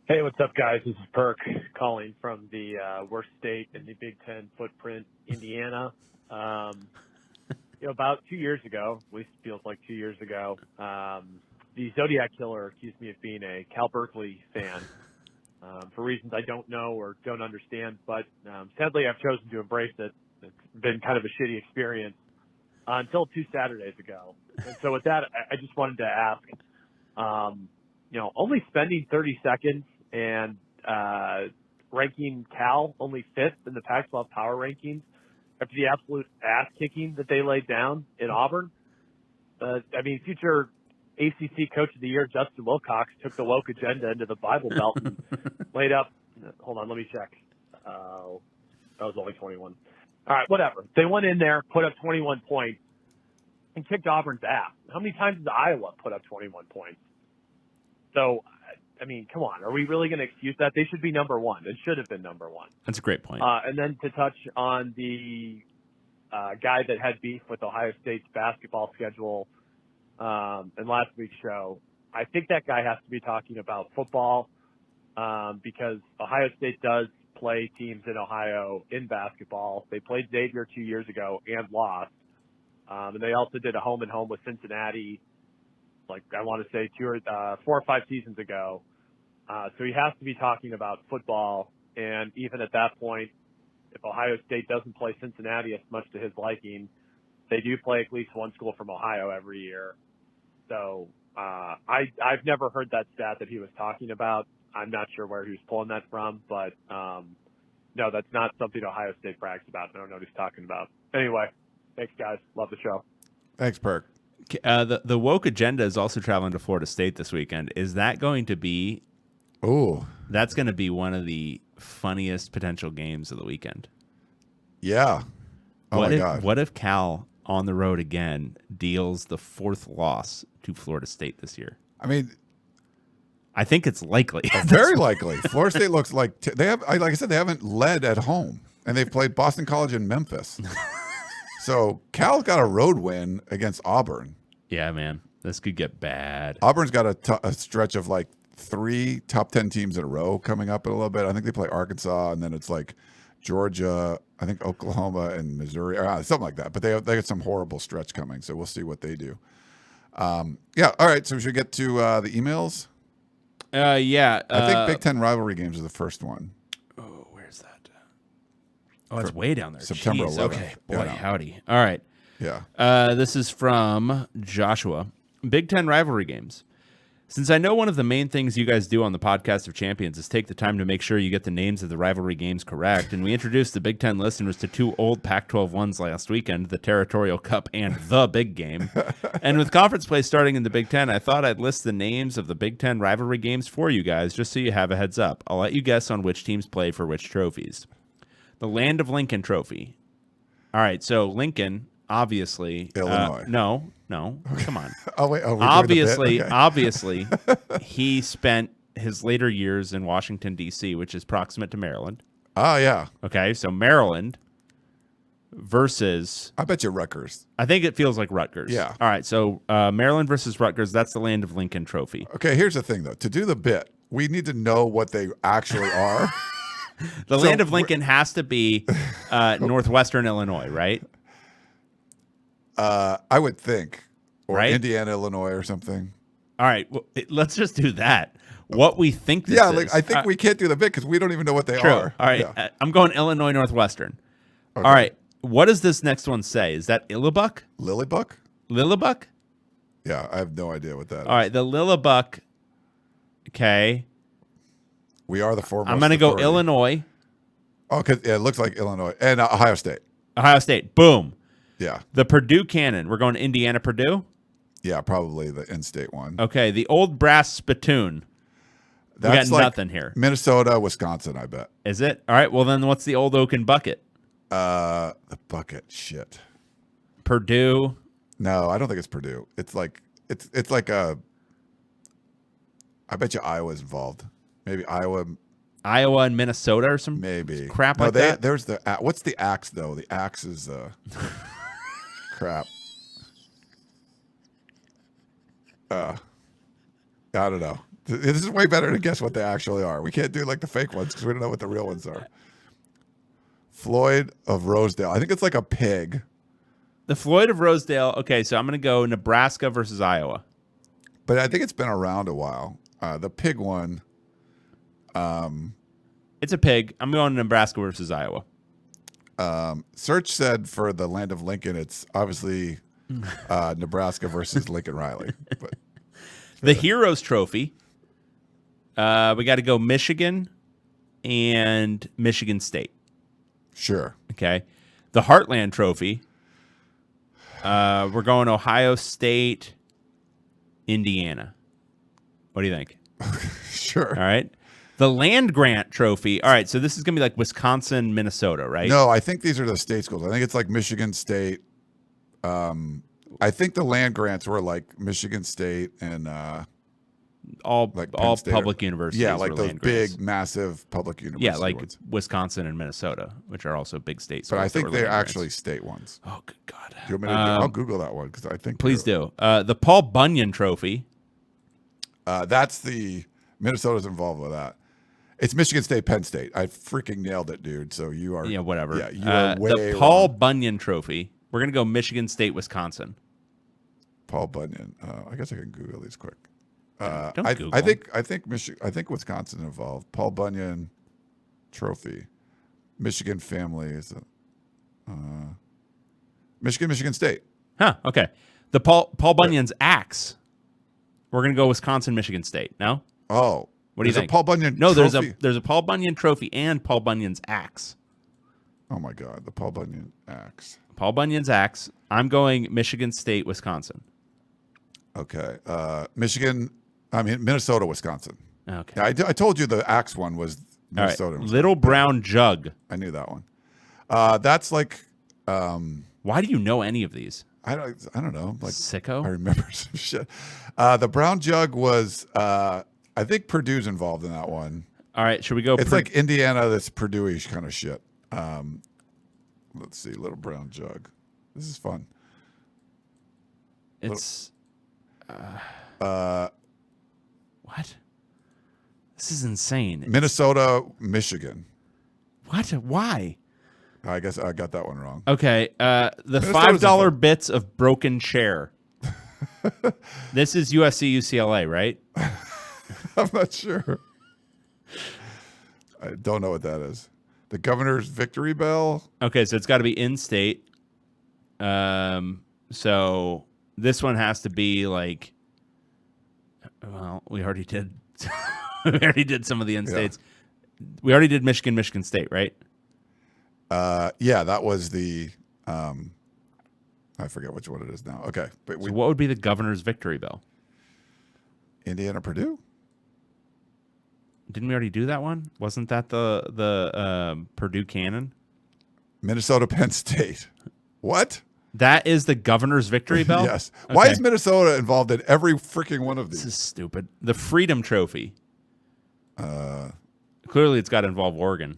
Hey, what's up, guys? This is Perk calling from the worst state in the Big Ten footprint, Indiana. About 2 years ago, at least feels like 2 years ago, the Zodiac Killer accused me of being a Cal Berkeley fan for reasons I don't know or don't understand. But sadly, I've chosen to embrace it. It's been kind of a shitty experience until 2 Saturdays ago. And so with that, I just wanted to ask, only spending 30 seconds and ranking Cal only 5th in the Pac-12 Power Rankings after the absolute ass kicking that they laid down in Auburn. Future ACC Coach of the Year Justin Wilcox took the woke agenda into the Bible Belt and laid up. Hold on, let me check. That was only 21. All right, whatever. They went in there, put up 21 points, and kicked Auburn's ass. How many times has Iowa put up 21 points? So, come on. Are we really going to excuse that? They should be number one. It should have been number one. That's a great point. And then to touch on the guy that had beef with Ohio State's basketball schedule in last week's show, I think that guy has to be talking about football because Ohio State does play teams in Ohio in basketball. They played Xavier 2 years ago and lost. And they also did a home-and-home with Cincinnati, I want to say 4 or 5 seasons ago. So he has to be talking about football. And even at that point, if Ohio State doesn't play Cincinnati as much to his liking, they do play at least one school from Ohio every year. So I've never heard that stat that he was talking about. I'm not sure where he was pulling that from, but no, that's not something Ohio State brags about. I don't know what he's talking about. Anyway, thanks, guys. Love the show. Thanks, Perk. The woke agenda is also traveling to Florida State this weekend. Is that going to be? Oh, that's going to be one of the funniest potential games of the weekend. Yeah. Oh my God. What if Cal on the road again deals the 4th loss to Florida State this year? I think it's likely. Very likely. Florida State looks like they have. Like I said, they haven't led at home, and they've played Boston College and Memphis. So Cal got a road win against Auburn. Yeah, man, this could get bad. Auburn's got a stretch of 3 top 10 teams in a row coming up in a little bit. I think they play Arkansas, and then it's Georgia, I think Oklahoma and Missouri, or something like that. But they got some horrible stretch coming, so we'll see what they do. Yeah, all right. So we should get to the emails. Yeah. I think Big Ten rivalry games is the first one. Oh, where's that? Oh, it's way down there. September 11th. Okay, boy, Yeah, howdy. All right. Yeah. This is from Joshua. Big Ten rivalry games. Since I know one of the main things you guys do on the Podcast of Champions is take the time to make sure you get the names of the rivalry games correct, and we introduced the Big Ten listeners to 2 old Pac-12 ones last weekend, the Territorial Cup and the Big Game. And with conference play starting in the Big Ten, I thought I'd list the names of the Big Ten rivalry games for you guys, just so you have a heads up. I'll let you guess on which teams play for which trophies. The Land of Lincoln Trophy. All right, so Lincoln, obviously. Illinois. No, come on. Oh wait. Oh, obviously, okay. obviously, he spent his later years in Washington, D.C., which is proximate to Maryland. Oh yeah. Okay, so Maryland versus. I bet you Rutgers. I think it feels like Rutgers. Yeah. All right, so Maryland versus Rutgers. That's the Land of Lincoln Trophy. Okay, here's the thing though. To do the bit, we need to know what they actually are. The Land of Lincoln has to be northwestern Illinois, right? I would think, or right? Indiana, Illinois, or something. All right, well, let's just do that. What we think this is. I think we can't do the bit because we don't even know what they True. are. All right, Yeah. I'm going Illinois Northwestern. Okay. All right, what does this next one say? Is that Illibuck? Lillibuck? Lillibuck? Yeah, I have no idea what that is. All right, the Lillibuck. Okay. We are the foremost. I'm going to go authority. Illinois. Oh, because it looks like Illinois and Ohio State. Ohio State. Boom. Yeah. The Purdue Cannon. We're going Indiana, Purdue? Yeah, probably the in-state one. Okay, the Old Brass Spittoon. That's we got like nothing here. Minnesota, Wisconsin, I bet. Is it? All right, well then what's the Old Oaken Bucket? The bucket. Shit. Purdue. No, I don't think it's Purdue. It's like a. I bet you Iowa's involved. Maybe Iowa. Iowa and Minnesota or some Maybe crap no, like that. There's the what's the axe though? The axe is crap. I don't know. This is way better to guess what they actually are. We can't do like the fake ones because we don't know what the real ones are. Floyd of Rosedale. I think it's like a pig. The Floyd of Rosedale. Okay, so I'm going to go Nebraska versus Iowa. But I think it's been around a while. The pig one. It's a pig. I'm going Nebraska versus Iowa. Search said for the land of Lincoln, it's obviously Nebraska versus Lincoln Riley. But the Heroes Trophy. We got to go Michigan and Michigan State. Sure. Okay. The Heartland Trophy. We're going Ohio State, Indiana. What do you think? Sure. All right. The Land Grant Trophy. All right. So this is going to be like Wisconsin, Minnesota, right? No, I think these are the state schools. I think it's like Michigan State. I think the land grants were like Michigan State and all like all State public universities. Yeah, like were those land big, grants. massive public universities. Yeah, like ones. Wisconsin and Minnesota, which are also big states. But I think they're actually state ones. Oh, good God. Do you want me to I'll Google that one because I think. Please do. The Paul Bunyan Trophy. That's the Minnesota's involved with that. It's Michigan State, Penn State. I freaking nailed it, dude. So you are. Yeah, whatever. Yeah, you are way the Paul wrong. Bunyan Trophy. We're going to go Michigan State, Wisconsin. Paul Bunyan. I guess I can Google these quick. Don't Google. I think Wisconsin involved. Paul Bunyan Trophy. Michigan family is Michigan State. Huh. Okay. The Paul Bunyan's axe. We're going to go Wisconsin, Michigan State. No? Oh. What do you there's think? A Paul Bunyan No, trophy? there's a Paul Bunyan Trophy and Paul Bunyan's axe. Oh my God, the Paul Bunyan axe. Paul Bunyan's axe. I'm going Michigan State, Wisconsin. Okay. Minnesota, Wisconsin. Okay. Yeah, I told you the axe one was All right. Minnesota. Little Brown Jug. I knew that one. That's like Why do you know any of these? I don't know. Like Sicko? I remember some shit. The brown jug was I think Purdue's involved in that one. All right. Should we go? It's like Indiana that's Purdue-ish kind of shit. Let's see, little brown jug. This is fun. It's what? This is insane. Minnesota, Michigan. What? Why? I guess I got that one wrong. Okay. The Minnesota's $5 bits of broken chair. This is USC UCLA, right? I'm not sure. I don't know what that is. The governor's victory bell. Okay, so it's got to be in state. So this one has to be like. Well, we already did. We already did some of the in states. Yeah. We already did Michigan State, right? Yeah, that was the. I forget which one it is now. Okay, but so what would be the governor's victory bell? Indiana, Purdue. Didn't we already do that one? Wasn't that the Purdue cannon? Minnesota, Penn State. What? That is the governor's victory bell? Yes. Okay. Why is Minnesota involved in every freaking one of these? This is stupid. The Freedom Trophy. Clearly, it's got to involve Oregon.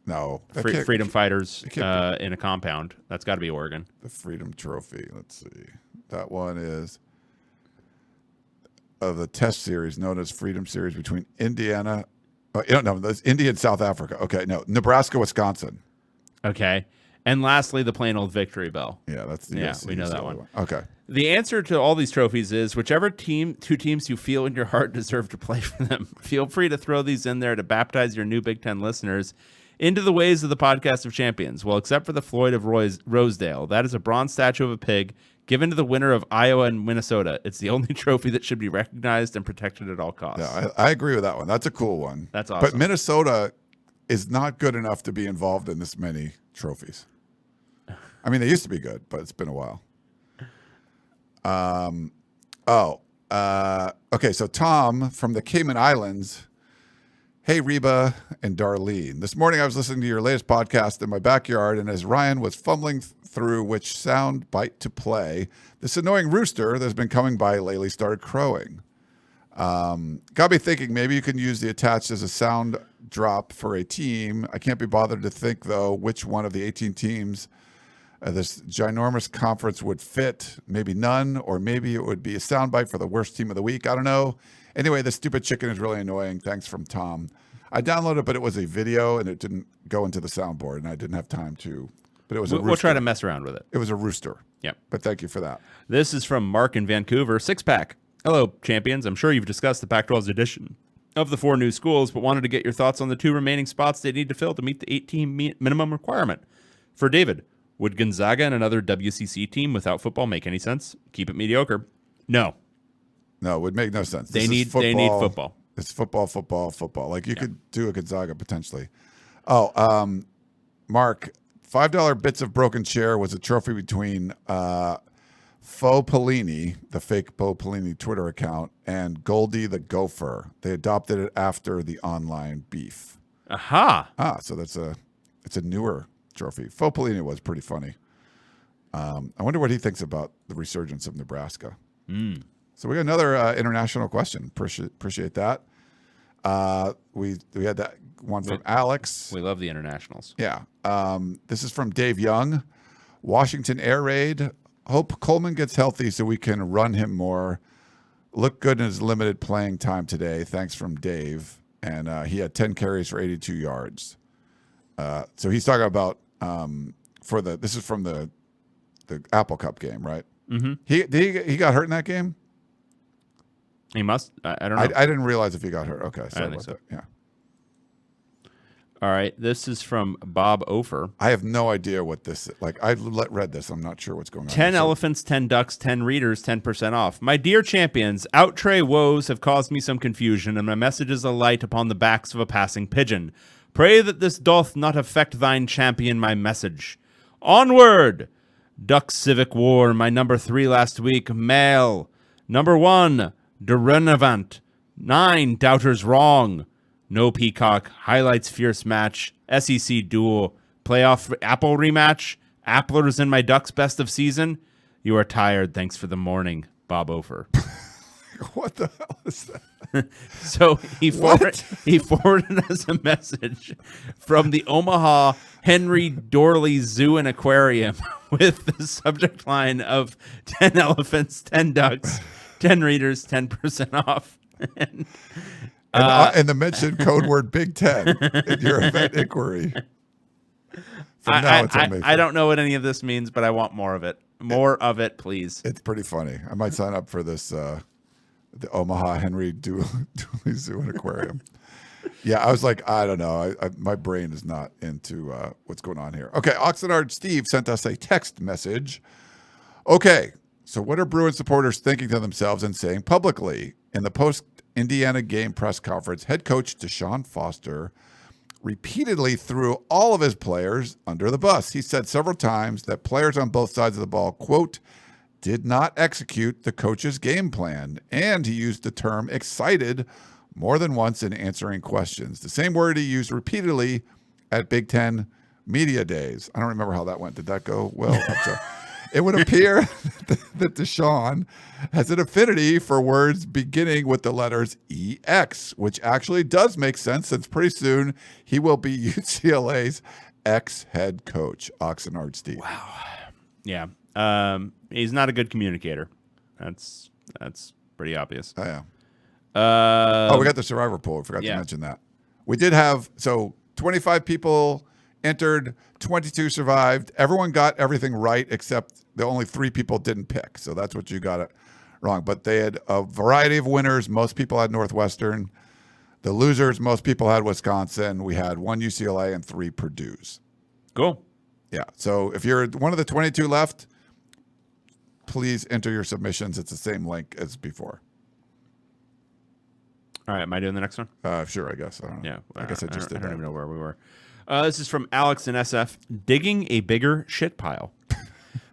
No. Freedom fighters in a compound. That's got to be Oregon. The Freedom Trophy. Let's see. That one is of the test series known as Freedom Series between Indiana. No, that's India and South Africa. Okay, no. Nebraska, Wisconsin. Okay. And lastly, the plain old victory bell. Yeah, that's the USC, we know that one. Okay. The answer to all these trophies is whichever two teams you feel in your heart deserve to play for them. Feel free to throw these in there to baptize your new Big Ten listeners into the ways of the podcast of champions. Well, except for the Floyd of Rosedale. That is a bronze statue of a pig given to the winner of Iowa and Minnesota. It's the only trophy that should be recognized and protected at all costs. Yeah, I agree with that one. That's a cool one. That's awesome. But Minnesota is not good enough to be involved in this many trophies. I mean, they used to be good, but it's been a while. Okay, so Tom from the Cayman Islands. Hey, Reba and Darlene. This morning I was listening to your latest podcast in my backyard, and as Ryan was fumbling through which sound bite to play, this annoying rooster that's been coming by lately started crowing. Got me thinking maybe you can use the attached as a sound drop for a team. I can't be bothered to think, though, which one of the 18 teams this ginormous conference would fit. Maybe none, or maybe it would be a soundbite for the worst team of the week. I don't know. Anyway, the stupid chicken is really annoying. Thanks from Tom. I downloaded it, but it was a video, and it didn't go into the soundboard, and I didn't have time to. But it was a rooster. We'll try to mess around with it. It was a rooster. Yep. But thank you for that. This is from Mark in Vancouver. Six-pack. Hello, champions. I'm sure you've discussed the Pac-12's edition of the 4 new schools, but wanted to get your thoughts on the 2 remaining spots they need to fill to meet the 8-team minimum requirement. For David, would Gonzaga and another WCC team without football make any sense? Keep it mediocre. No. No, it would make no sense. They need football. It's football. Like you could do a Gonzaga potentially. Oh, Mark, $5 bits of broken chair was a trophy between Faux Pellini, the fake Bo Pellini Twitter account, and Goldie the Gopher. They adopted it after the online beef. Aha. So it's a newer trophy. Faux Pellini was pretty funny. I wonder what he thinks about the resurgence of Nebraska. So we got another international question. Appreciate that. We had that one from Alex. We love the internationals. Yeah. This is from Dave Young. Washington Air Raid. Hope Coleman gets healthy so we can run him more. Look good in his limited playing time today. Thanks from Dave. And he had 10 carries for 82 yards. So he's talking about this is from the Apple Cup game, right? Mm-hmm. He got hurt in that game? He must. I don't know. I didn't realize if he got hurt. Okay. I don't think so. That. Yeah. All right. This is from Bob Ofer. I have no idea what this is. Like, I read this. I'm not sure what's going on. 10 elephants, 10 ducks, 10 readers, 10% off. My dear champions, outre woes have caused me some confusion, and my message is a light upon the backs of a passing pigeon. Pray that this doth not affect thine champion, my message. Onward! Duck Civic War, my number 3 last week, male. Number 1, Derenavant. 9, Doubters Wrong. No Peacock, highlights fierce match, SEC duel, playoff Apple rematch, Applers in my Ducks best of season. You are tired, thanks for the morning, Bob Ofer. What the hell is that? So he forwarded us a message from the Omaha Henry Dorley Zoo and Aquarium with the subject line of 10 elephants, 10 ducks, 10 readers, 10% off. And the mentioned code word Big Ten in your event inquiry. I don't know what any of this means, but I want more of it. More of it, please. It's pretty funny. I might sign up for this, the Omaha Henry Dooley Zoo and Aquarium. Yeah, I was like, I don't know. My brain is not into what's going on here. Okay, Oxnard Steve sent us a text message. Okay, so what are Bruin supporters thinking to themselves and saying publicly? In the post-Indiana game press conference, head coach Deshaun Foster repeatedly threw all of his players under the bus. He said several times that players on both sides of the ball, quote, did not execute the coach's game plan. And he used the term excited more than once in answering questions. The same word he used repeatedly at Big Ten media days. I don't remember how that went. Did that go well? It would appear that Deshaun has an affinity for words beginning with the letters EX, which actually does make sense since pretty soon he will be UCLA's ex-head coach, Oxnard Steve. Wow. Yeah. He's not a good communicator. That's pretty obvious. Oh, yeah. We got the survivor pool. We forgot to mention that. We did have, 25 people entered, 22 survived. Everyone got everything right except the only 3 people didn't pick. So that's what you got it wrong. But they had a variety of winners. Most people had Northwestern. The losers, most people had Wisconsin. We had 1 UCLA and 3 Purdue's. Cool. Yeah. So if you're one of the 22 left, please enter your submissions. It's the same link as before. All right. Am I doing the next one? Sure, I guess. I don't know. Yeah. I guess I just did. I don't even know where we were. This is from Alex in SF. Digging a bigger shit pile.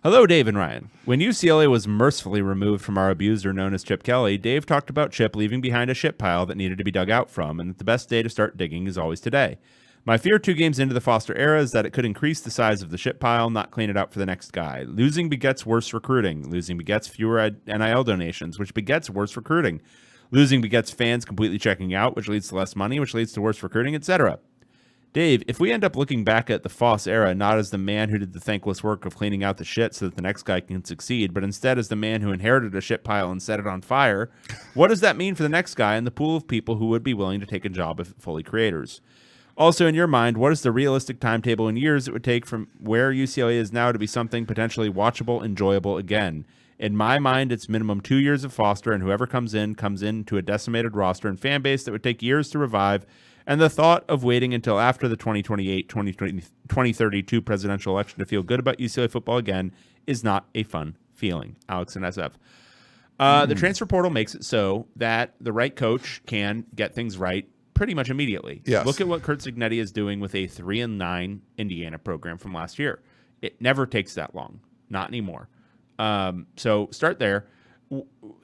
Hello, Dave and Ryan. When UCLA was mercifully removed from our abuser known as Chip Kelly, Dave talked about Chip leaving behind a shit pile that needed to be dug out from, and that the best day to start digging is always today. My fear 2 games into the Foster era is that it could increase the size of the shit pile, not clean it out for the next guy. Losing begets worse recruiting. Losing begets fewer NIL donations, which begets worse recruiting. Losing begets fans completely checking out, which leads to less money, which leads to worse recruiting, etc. Dave, if we end up looking back at the Foss era not as the man who did the thankless work of cleaning out the shit so that the next guy can succeed, but instead as the man who inherited a shit pile and set it on fire, what does that mean for the next guy and the pool of people who would be willing to take a job if fully creators? Also, in your mind, what is the realistic timetable in years it would take from where UCLA is now to be something potentially watchable, enjoyable again? In my mind, it's minimum 2 years of Foster, and whoever comes in to a decimated roster and fan base that would take years to revive, and the thought of waiting until after the 2032 presidential election to feel good about UCLA football again is not a fun feeling. Alex and SF. The transfer portal makes it so that the right coach can get things right pretty much immediately. Yes. Look at what Kurt Cignetti is doing with a 3-9 Indiana program from last year. It never takes that long. Not anymore. So start there.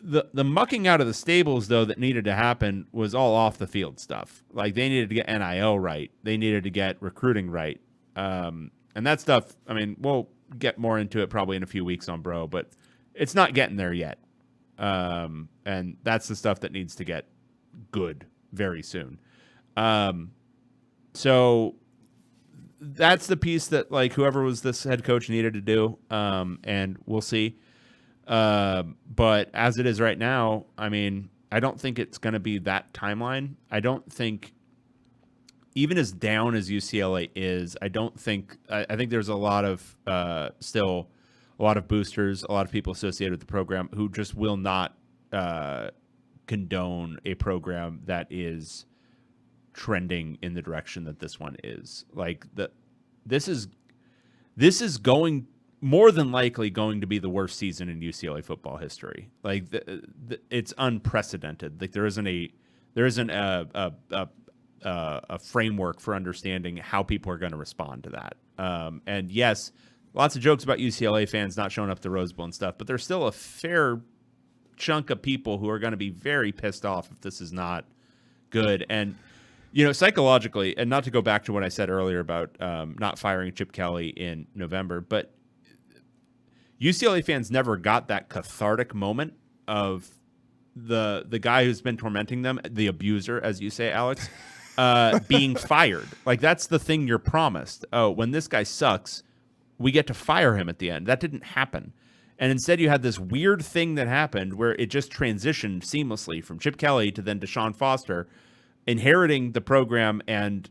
The mucking out of the stables, though, that needed to happen was all off the field stuff. Like, they needed to get NIL right. They needed to get recruiting right. And that stuff, I mean, we'll get more into it probably in a few weeks on Bro, but it's not getting there yet. And that's the stuff that needs to get good very soon. So that's the piece that, like, whoever was this head coach needed to do. And we'll see. But as it is right now, I mean, I don't think it's going to be that timeline. I don't think, even as down as UCLA is, I think there's a lot of, still a lot of boosters, a lot of people associated with the program who just will not, condone a program that is trending in the direction that this one is. Like, this is going more than likely going to be the worst season in UCLA football history. Like, it's unprecedented. Like, there isn't a framework for understanding how people are going to respond to that. And yes, lots of jokes about UCLA fans not showing up to Rose Bowl and stuff, but there's still a fair chunk of people who are going to be very pissed off if this is not good. And, you know, psychologically, and not to go back to what I said earlier about not firing Chip Kelly in November, but UCLA fans never got that cathartic moment of the guy who's been tormenting them, the abuser, as you say, Alex, being fired. Like, that's the thing you're promised. Oh, when this guy sucks, we get to fire him at the end. That didn't happen. And instead you had this weird thing that happened where it just transitioned seamlessly from Chip Kelly to then Deshaun Foster, inheriting the program and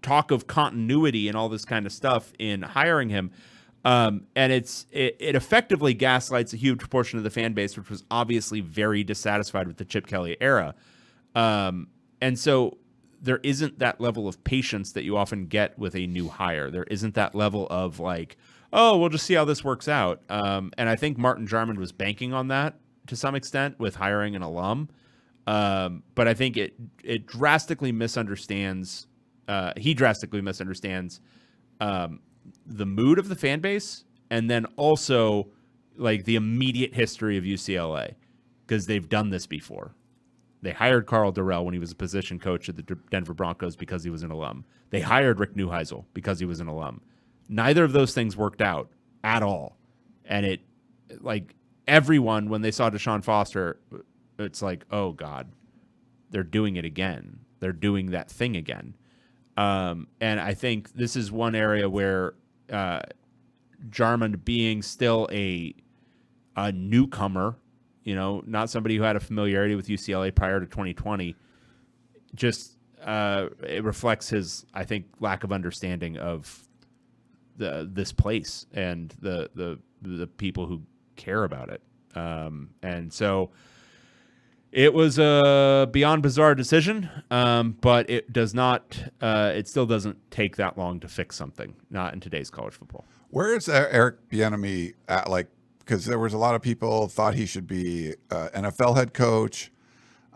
talk of continuity and all this kind of stuff in hiring him. And it effectively gaslights a huge portion of the fan base, which was obviously very dissatisfied with the Chip Kelly era. And so there isn't that level of patience that you often get with a new hire. There isn't that level of like, oh, we'll just see how this works out. And I think Martin Jarmond was banking on that to some extent with hiring an alum. But I think it drastically misunderstands. He drastically misunderstands the mood of the fan base, and then also like the immediate history of UCLA, because they've done this before. They hired Carl Durrell when he was a position coach at the Denver Broncos because he was an alum. They hired Rick Neuheisel because he was an alum. Neither of those things worked out at all. And it, like, everyone, when they saw Deshaun Foster, it's like, oh God, they're doing it again. They're doing that thing again. And I think this is one area where Jarmond, being still a newcomer, you know, not somebody who had a familiarity with UCLA prior to 2020, just it reflects his, I think, lack of understanding of this place and the people who care about it. And so it was a beyond bizarre decision, but it does not. It still doesn't take that long to fix something. Not in today's college football. Where is Eric Bieniemy at? Like, because there was a lot of people thought he should be NFL head coach.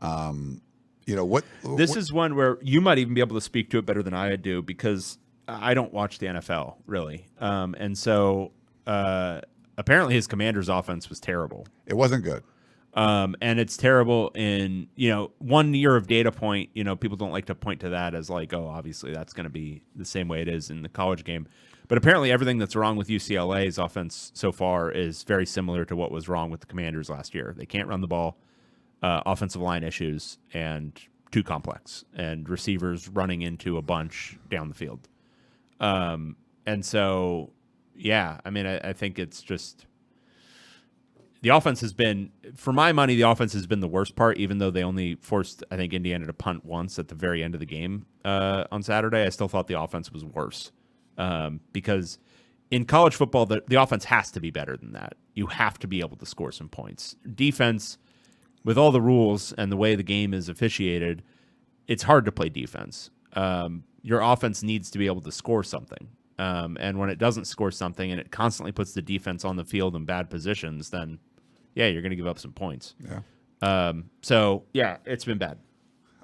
You know what? This is one where you might even be able to speak to it better than I do, because I don't watch the NFL really, and so apparently his Commanders' offense was terrible. It wasn't good. And it's terrible in, you know, 1 year of data point. You know, people don't like to point to that as like, oh, obviously that's going to be the same way it is in the college game. But apparently everything that's wrong with UCLA's offense so far is very similar to what was wrong with the Commanders last year. They can't run the ball. offensive line issues and too complex, and receivers running into a bunch down the field. And so, yeah, I mean, I think it's just the offense has been, for my money, the offense has been the worst part, even though they only forced, I think, Indiana to punt once at the very end of the game on Saturday. I still thought the offense was worse because in college football, the offense has to be better than that. You have to be able to score some points. Defense, with all the rules and the way the game is officiated, it's hard to play defense. Your offense needs to be able to score something. And when it doesn't score something and it constantly puts the defense on the field in bad positions, then, yeah, you're going to give up some points. Yeah. So, yeah, it's been bad.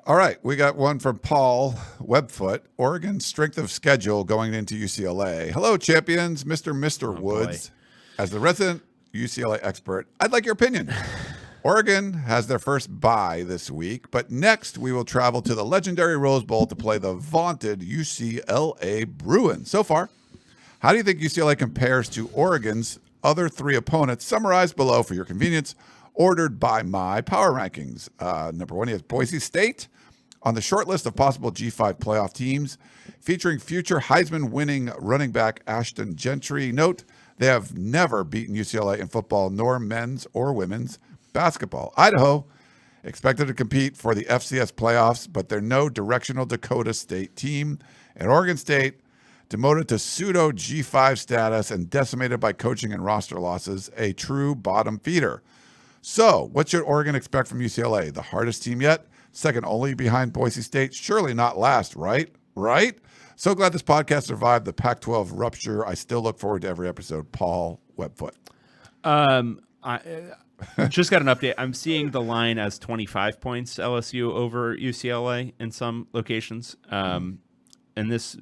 All right, we got one from Paul Webfoot. Oregon's strength of schedule going into UCLA. Hello, champions, Mr. Woods. Boy. As the resident UCLA expert, I'd like your opinion. Oregon has their first bye this week, but next we will travel to the legendary Rose Bowl to play the vaunted UCLA Bruins. So far, how do you think UCLA compares to Oregon's other three opponents, summarized below for your convenience, ordered by my power rankings? Number one, he has Boise State on the short list of possible G5 playoff teams, featuring future Heisman-winning running back Ashton Gentry. Note, they have never beaten UCLA in football, nor men's or women's basketball. Idaho expected to compete for the FCS playoffs, but they're no directional Dakota State team. And Oregon State, demoted to pseudo G5 status and decimated by coaching and roster losses, a true bottom feeder. So what should Oregon expect from UCLA? The hardest team yet? Second only behind Boise State? Surely not last, right? Right? So glad this podcast survived the Pac-12 rupture. I still look forward to every episode. Paul Webfoot. I just got an update. I'm seeing the line as 25 points LSU over UCLA in some locations. And this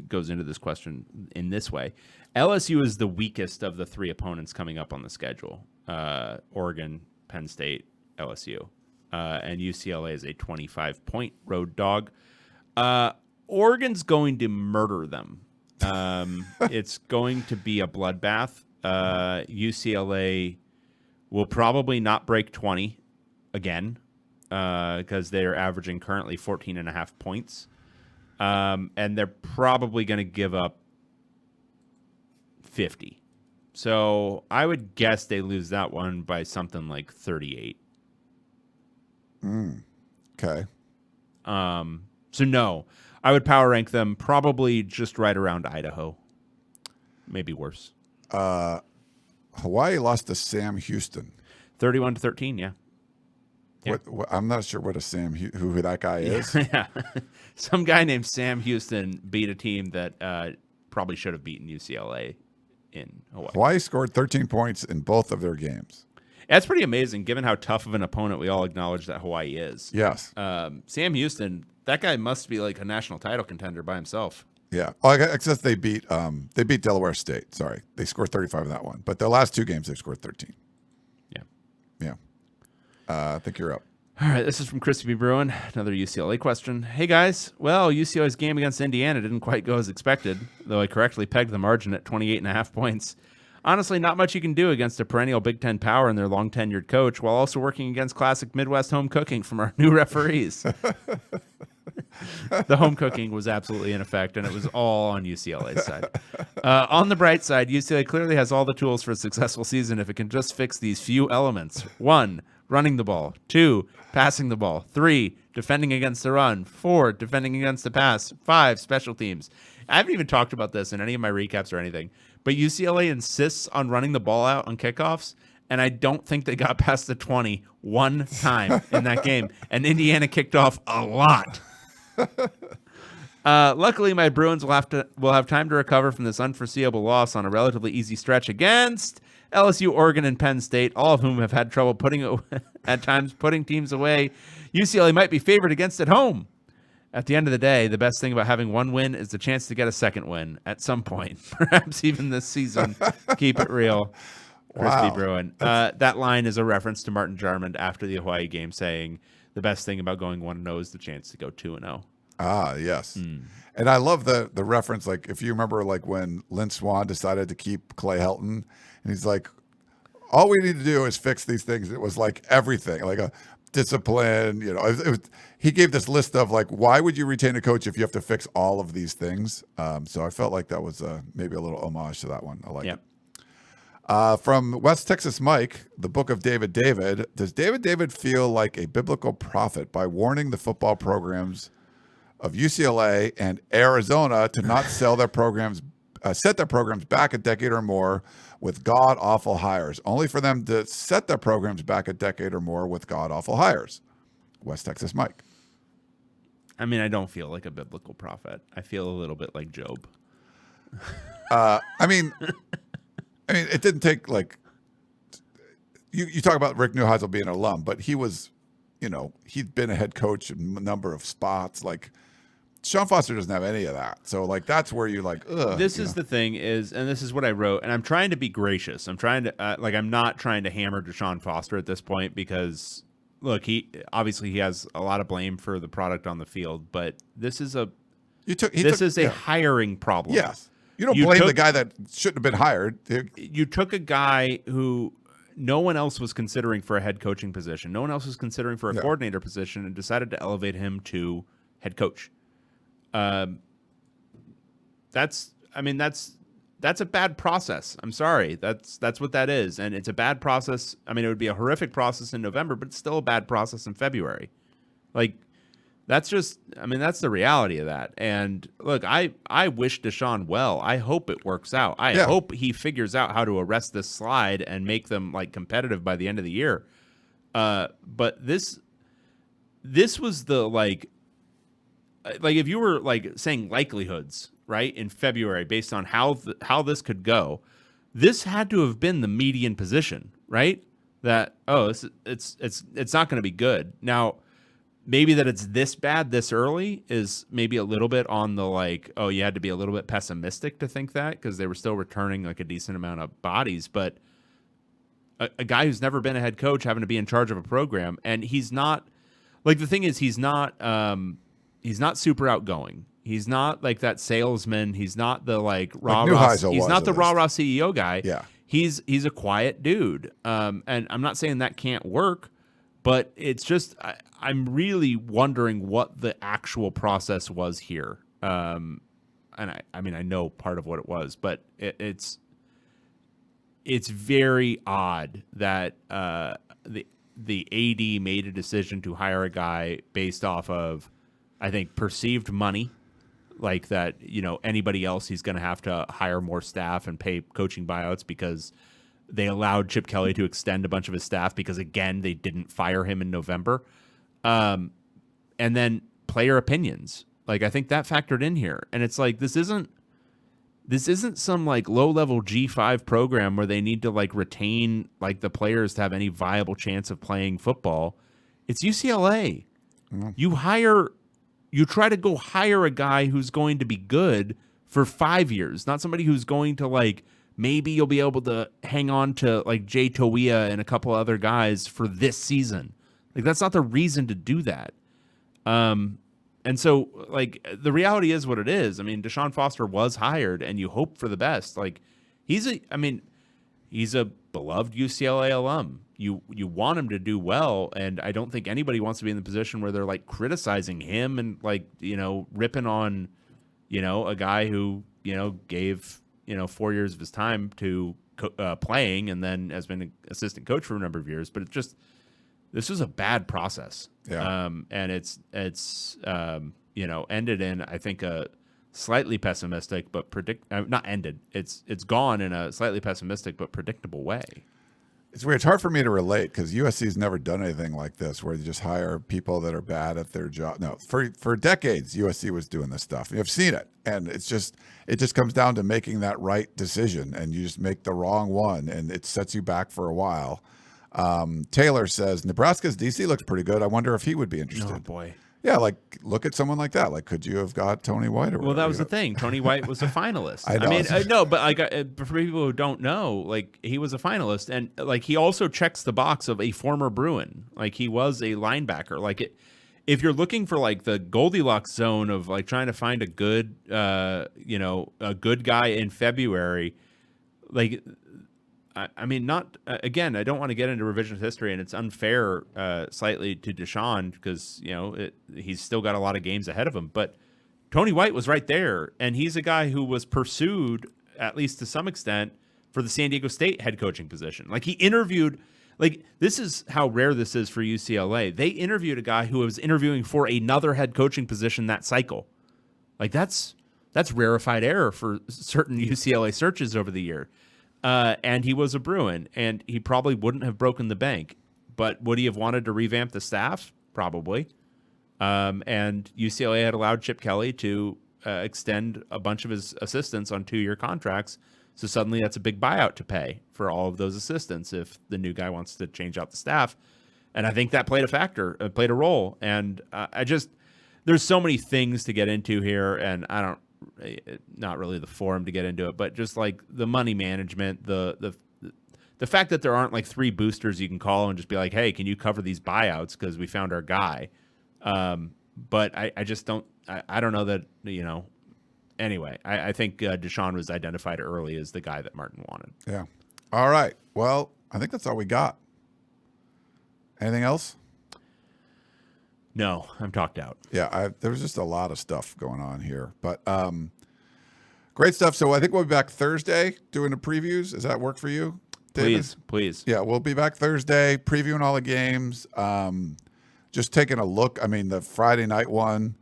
goes into this question in this way. LSU is the weakest of the three opponents coming up on the schedule. Oregon, Penn State, LSU. And UCLA is a 25-point road dog. Oregon's going to murder them. It's going to be a bloodbath. UCLA will probably not break 20 again because they're averaging currently 14.5 points. And they're probably going to give up 50. So I would guess they lose that one by something like 38. Okay. So no, I would power rank them probably just right around Idaho. Maybe worse. Hawaii lost to Sam Houston. 31-13, yeah. What, I'm not sure what a who that guy is. Yeah. Some guy named Sam Houston beat a team that probably should have beaten UCLA in Hawaii. Hawaii scored 13 points in both of their games. That's pretty amazing, given how tough of an opponent we all acknowledge that Hawaii is. Yes. Sam Houston, that guy must be like a national title contender by himself. Yeah. Oh, except they beat Delaware State. Sorry, they scored 35 in that one, but the last two games they scored 13. Yeah. Yeah. I think you're up. All right, this is from Christy B. Bruin, another UCLA question. Hey, guys. Well, UCLA's game against Indiana didn't quite go as expected, though I correctly pegged the margin at 28.5 points. Honestly, not much you can do against a perennial Big Ten power and their long-tenured coach, while also working against classic Midwest home cooking from our new referees. The home cooking was absolutely in effect, and it was all on UCLA's side. On the bright side, UCLA clearly has all the tools for a successful season if it can just fix these few elements. 1, running the ball. 2, passing the ball. 3, defending against the run. 4, defending against the pass. 5, special teams. I haven't even talked about this in any of my recaps or anything, but UCLA insists on running the ball out on kickoffs, and I don't think they got past the 20 one time in that game, and Indiana kicked off a lot. Luckily, my Bruins will have time to recover from this unforeseeable loss on a relatively easy stretch against LSU, Oregon, and Penn State, all of whom have had trouble putting teams away. UCLA might be favored against at home. At the end of the day, the best thing about having one win is the chance to get a second win at some point, perhaps even this season. Keep it real. Crispy Bruin. That line is a reference to Martin Jarmond after the Hawaii game saying the best thing about going 1-0 is the chance to go 2-0. Ah, yes. And I love the reference. Like, if you remember, like when Lynn Swann decided to keep Clay Helton, and he's like, all we need to do is fix these things. It was like everything, like a discipline. He gave this list of like, why would you retain a coach if you have to fix all of these things? So I felt like that was maybe a little homage to that one. I like it. From West Texas Mike, the book of David. Does David feel like a biblical prophet by warning the football programs of UCLA and Arizona to not set their programs back a decade or more with god-awful hires, only for them to set their programs back a decade or more with god-awful hires? West Texas Mike. I mean, I don't feel like a biblical prophet. I feel a little bit like Job. I mean, it didn't take like you talk about Rick Neuheisel being an alum, but he was, he'd been a head coach in a number of spots. Like Sean Foster doesn't have any of that. So like that's where you're like, ugh. This is the thing is, and this is what I wrote, and I'm trying to be gracious. I'm trying to I'm not trying to hammer Deshaun Foster at this point because look, he has a lot of blame for the product on the field, but this is a hiring problem. Yes. You don't blame the guy that shouldn't have been hired. You took a guy who no one else was considering for a head coaching position. No one else was considering for a coordinator position and decided to elevate him to head coach. That's a bad process. I'm sorry. That's what that is. And it's a bad process. I mean, it would be a horrific process in November, but it's still a bad process in February. Like, that's the reality of that. And look, I wish Deshaun well. I hope it works out. I hope he figures out how to arrest this slide and make them like competitive by the end of the year. But this was the like if you were like saying likelihoods, right, in February based on how this could go, this had to have been the median position, right? That it's not going to be good. Now, maybe that it's this bad this early is maybe a little bit on the like, oh, you had to be a little bit pessimistic to think that because they were still returning like a decent amount of bodies. But a guy who's never been a head coach having to be in charge of a program, and he's not like, the thing is he's not super outgoing. He's not like that salesman. He's not the like rah-rah. He's not the rah-rah CEO guy. Yeah. He's a quiet dude. And I'm not saying that can't work, but it's just I'm really wondering what the actual process was here. And I mean I know part of what it was, but it's very odd that the AD made a decision to hire a guy based off of, I think, perceived money, like that, anybody else he's going to have to hire more staff and pay coaching buyouts because they allowed Chip Kelly to extend a bunch of his staff because, again, they didn't fire him in November. And then player opinions. Like, I think that factored in here. And it's like, this isn't some like low-level G5 program where they need to like retain like the players to have any viable chance of playing football. It's UCLA. Mm-hmm. You try to go hire a guy who's going to be good for 5 years, not somebody who's going to like, maybe you'll be able to hang on to like Jay Toia and a couple other guys for this season. Like, that's not the reason to do that. And so like the reality is what it is. I mean, Deshaun Foster was hired and you hope for the best. Like he's a beloved UCLA alum. You want him to do well, and I don't think anybody wants to be in the position where they're like criticizing him and like, ripping on, a guy who, gave, 4 years of his time to playing and then has been an assistant coach for a number of years. But this was a bad process. Yeah. And it's ended in, I think, a slightly pessimistic but not ended. It's gone in a slightly pessimistic but predictable way. It's weird. It's hard for me to relate because USC's never done anything like this where they just hire people that are bad at their job. No, for decades, USC was doing this stuff. You've seen it. And it just comes down to making that right decision, and you just make the wrong one, and it sets you back for a while. Taylor says, Nebraska's DC looks pretty good. I wonder if he would be interested. Oh, boy. Yeah, like look at someone like that. Like, could you have got Tony White? Or well, that was the thing. Tony White was a finalist. I know. I mean, no, but like for people who don't know, like he was a finalist, and like he also checks the box of a former Bruin. Like he was a linebacker. Like if you're looking for like the Goldilocks zone of like trying to find a good, a good guy in February, like I mean, not again. I don't want to get into revisionist history, and it's unfair slightly to Deshaun because he's still got a lot of games ahead of him. But Tony White was right there, and he's a guy who was pursued, at least to some extent, for the San Diego State head coaching position. Like he interviewed. Like this is how rare this is for UCLA. They interviewed a guy who was interviewing for another head coaching position that cycle. Like that's rarefied air for certain UCLA searches over the year. And he was a Bruin, and he probably wouldn't have broken the bank. But would he have wanted to revamp the staff? Probably. And UCLA had allowed Chip Kelly to extend a bunch of his assistants on 2-year contracts. So suddenly that's a big buyout to pay for all of those assistants if the new guy wants to change out the staff. And I think that played a role. And there's so many things to get into here, and not really the forum to get into it, but just like the money management, the fact that there aren't like 3 boosters you can call and just be like, hey, can you cover these buyouts because we found our guy. But I just don't. I don't know that Anyway, I think Deshaun was identified early as the guy that Martin wanted. Yeah. All right. Well, I think that's all we got. Anything else? No, I'm talked out. Yeah, there's just a lot of stuff going on here, but great stuff. So I think we'll be back Thursday doing the previews. Does that work for you, David? Please. Yeah, we'll be back Thursday previewing all the games. Just taking a look. I mean, the Friday night one,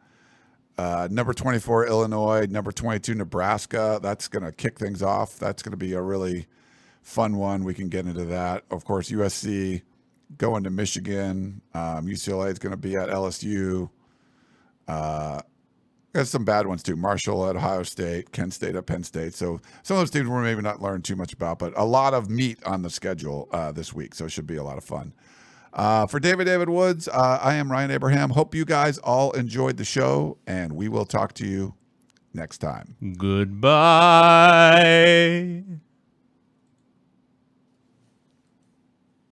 number 24 Illinois, number 22 Nebraska. That's going to kick things off. That's going to be a really fun one. We can get into that. Of course, USC. Going to Michigan. UCLA is going to be at LSU. There's some bad ones too. Marshall at Ohio State, Kent State at Penn State. So some of those teams we're maybe not learning too much about, but a lot of meat on the schedule this week. So it should be a lot of fun. For David Woods, I am Ryan Abraham. Hope you guys all enjoyed the show, and we will talk to you next time. Goodbye.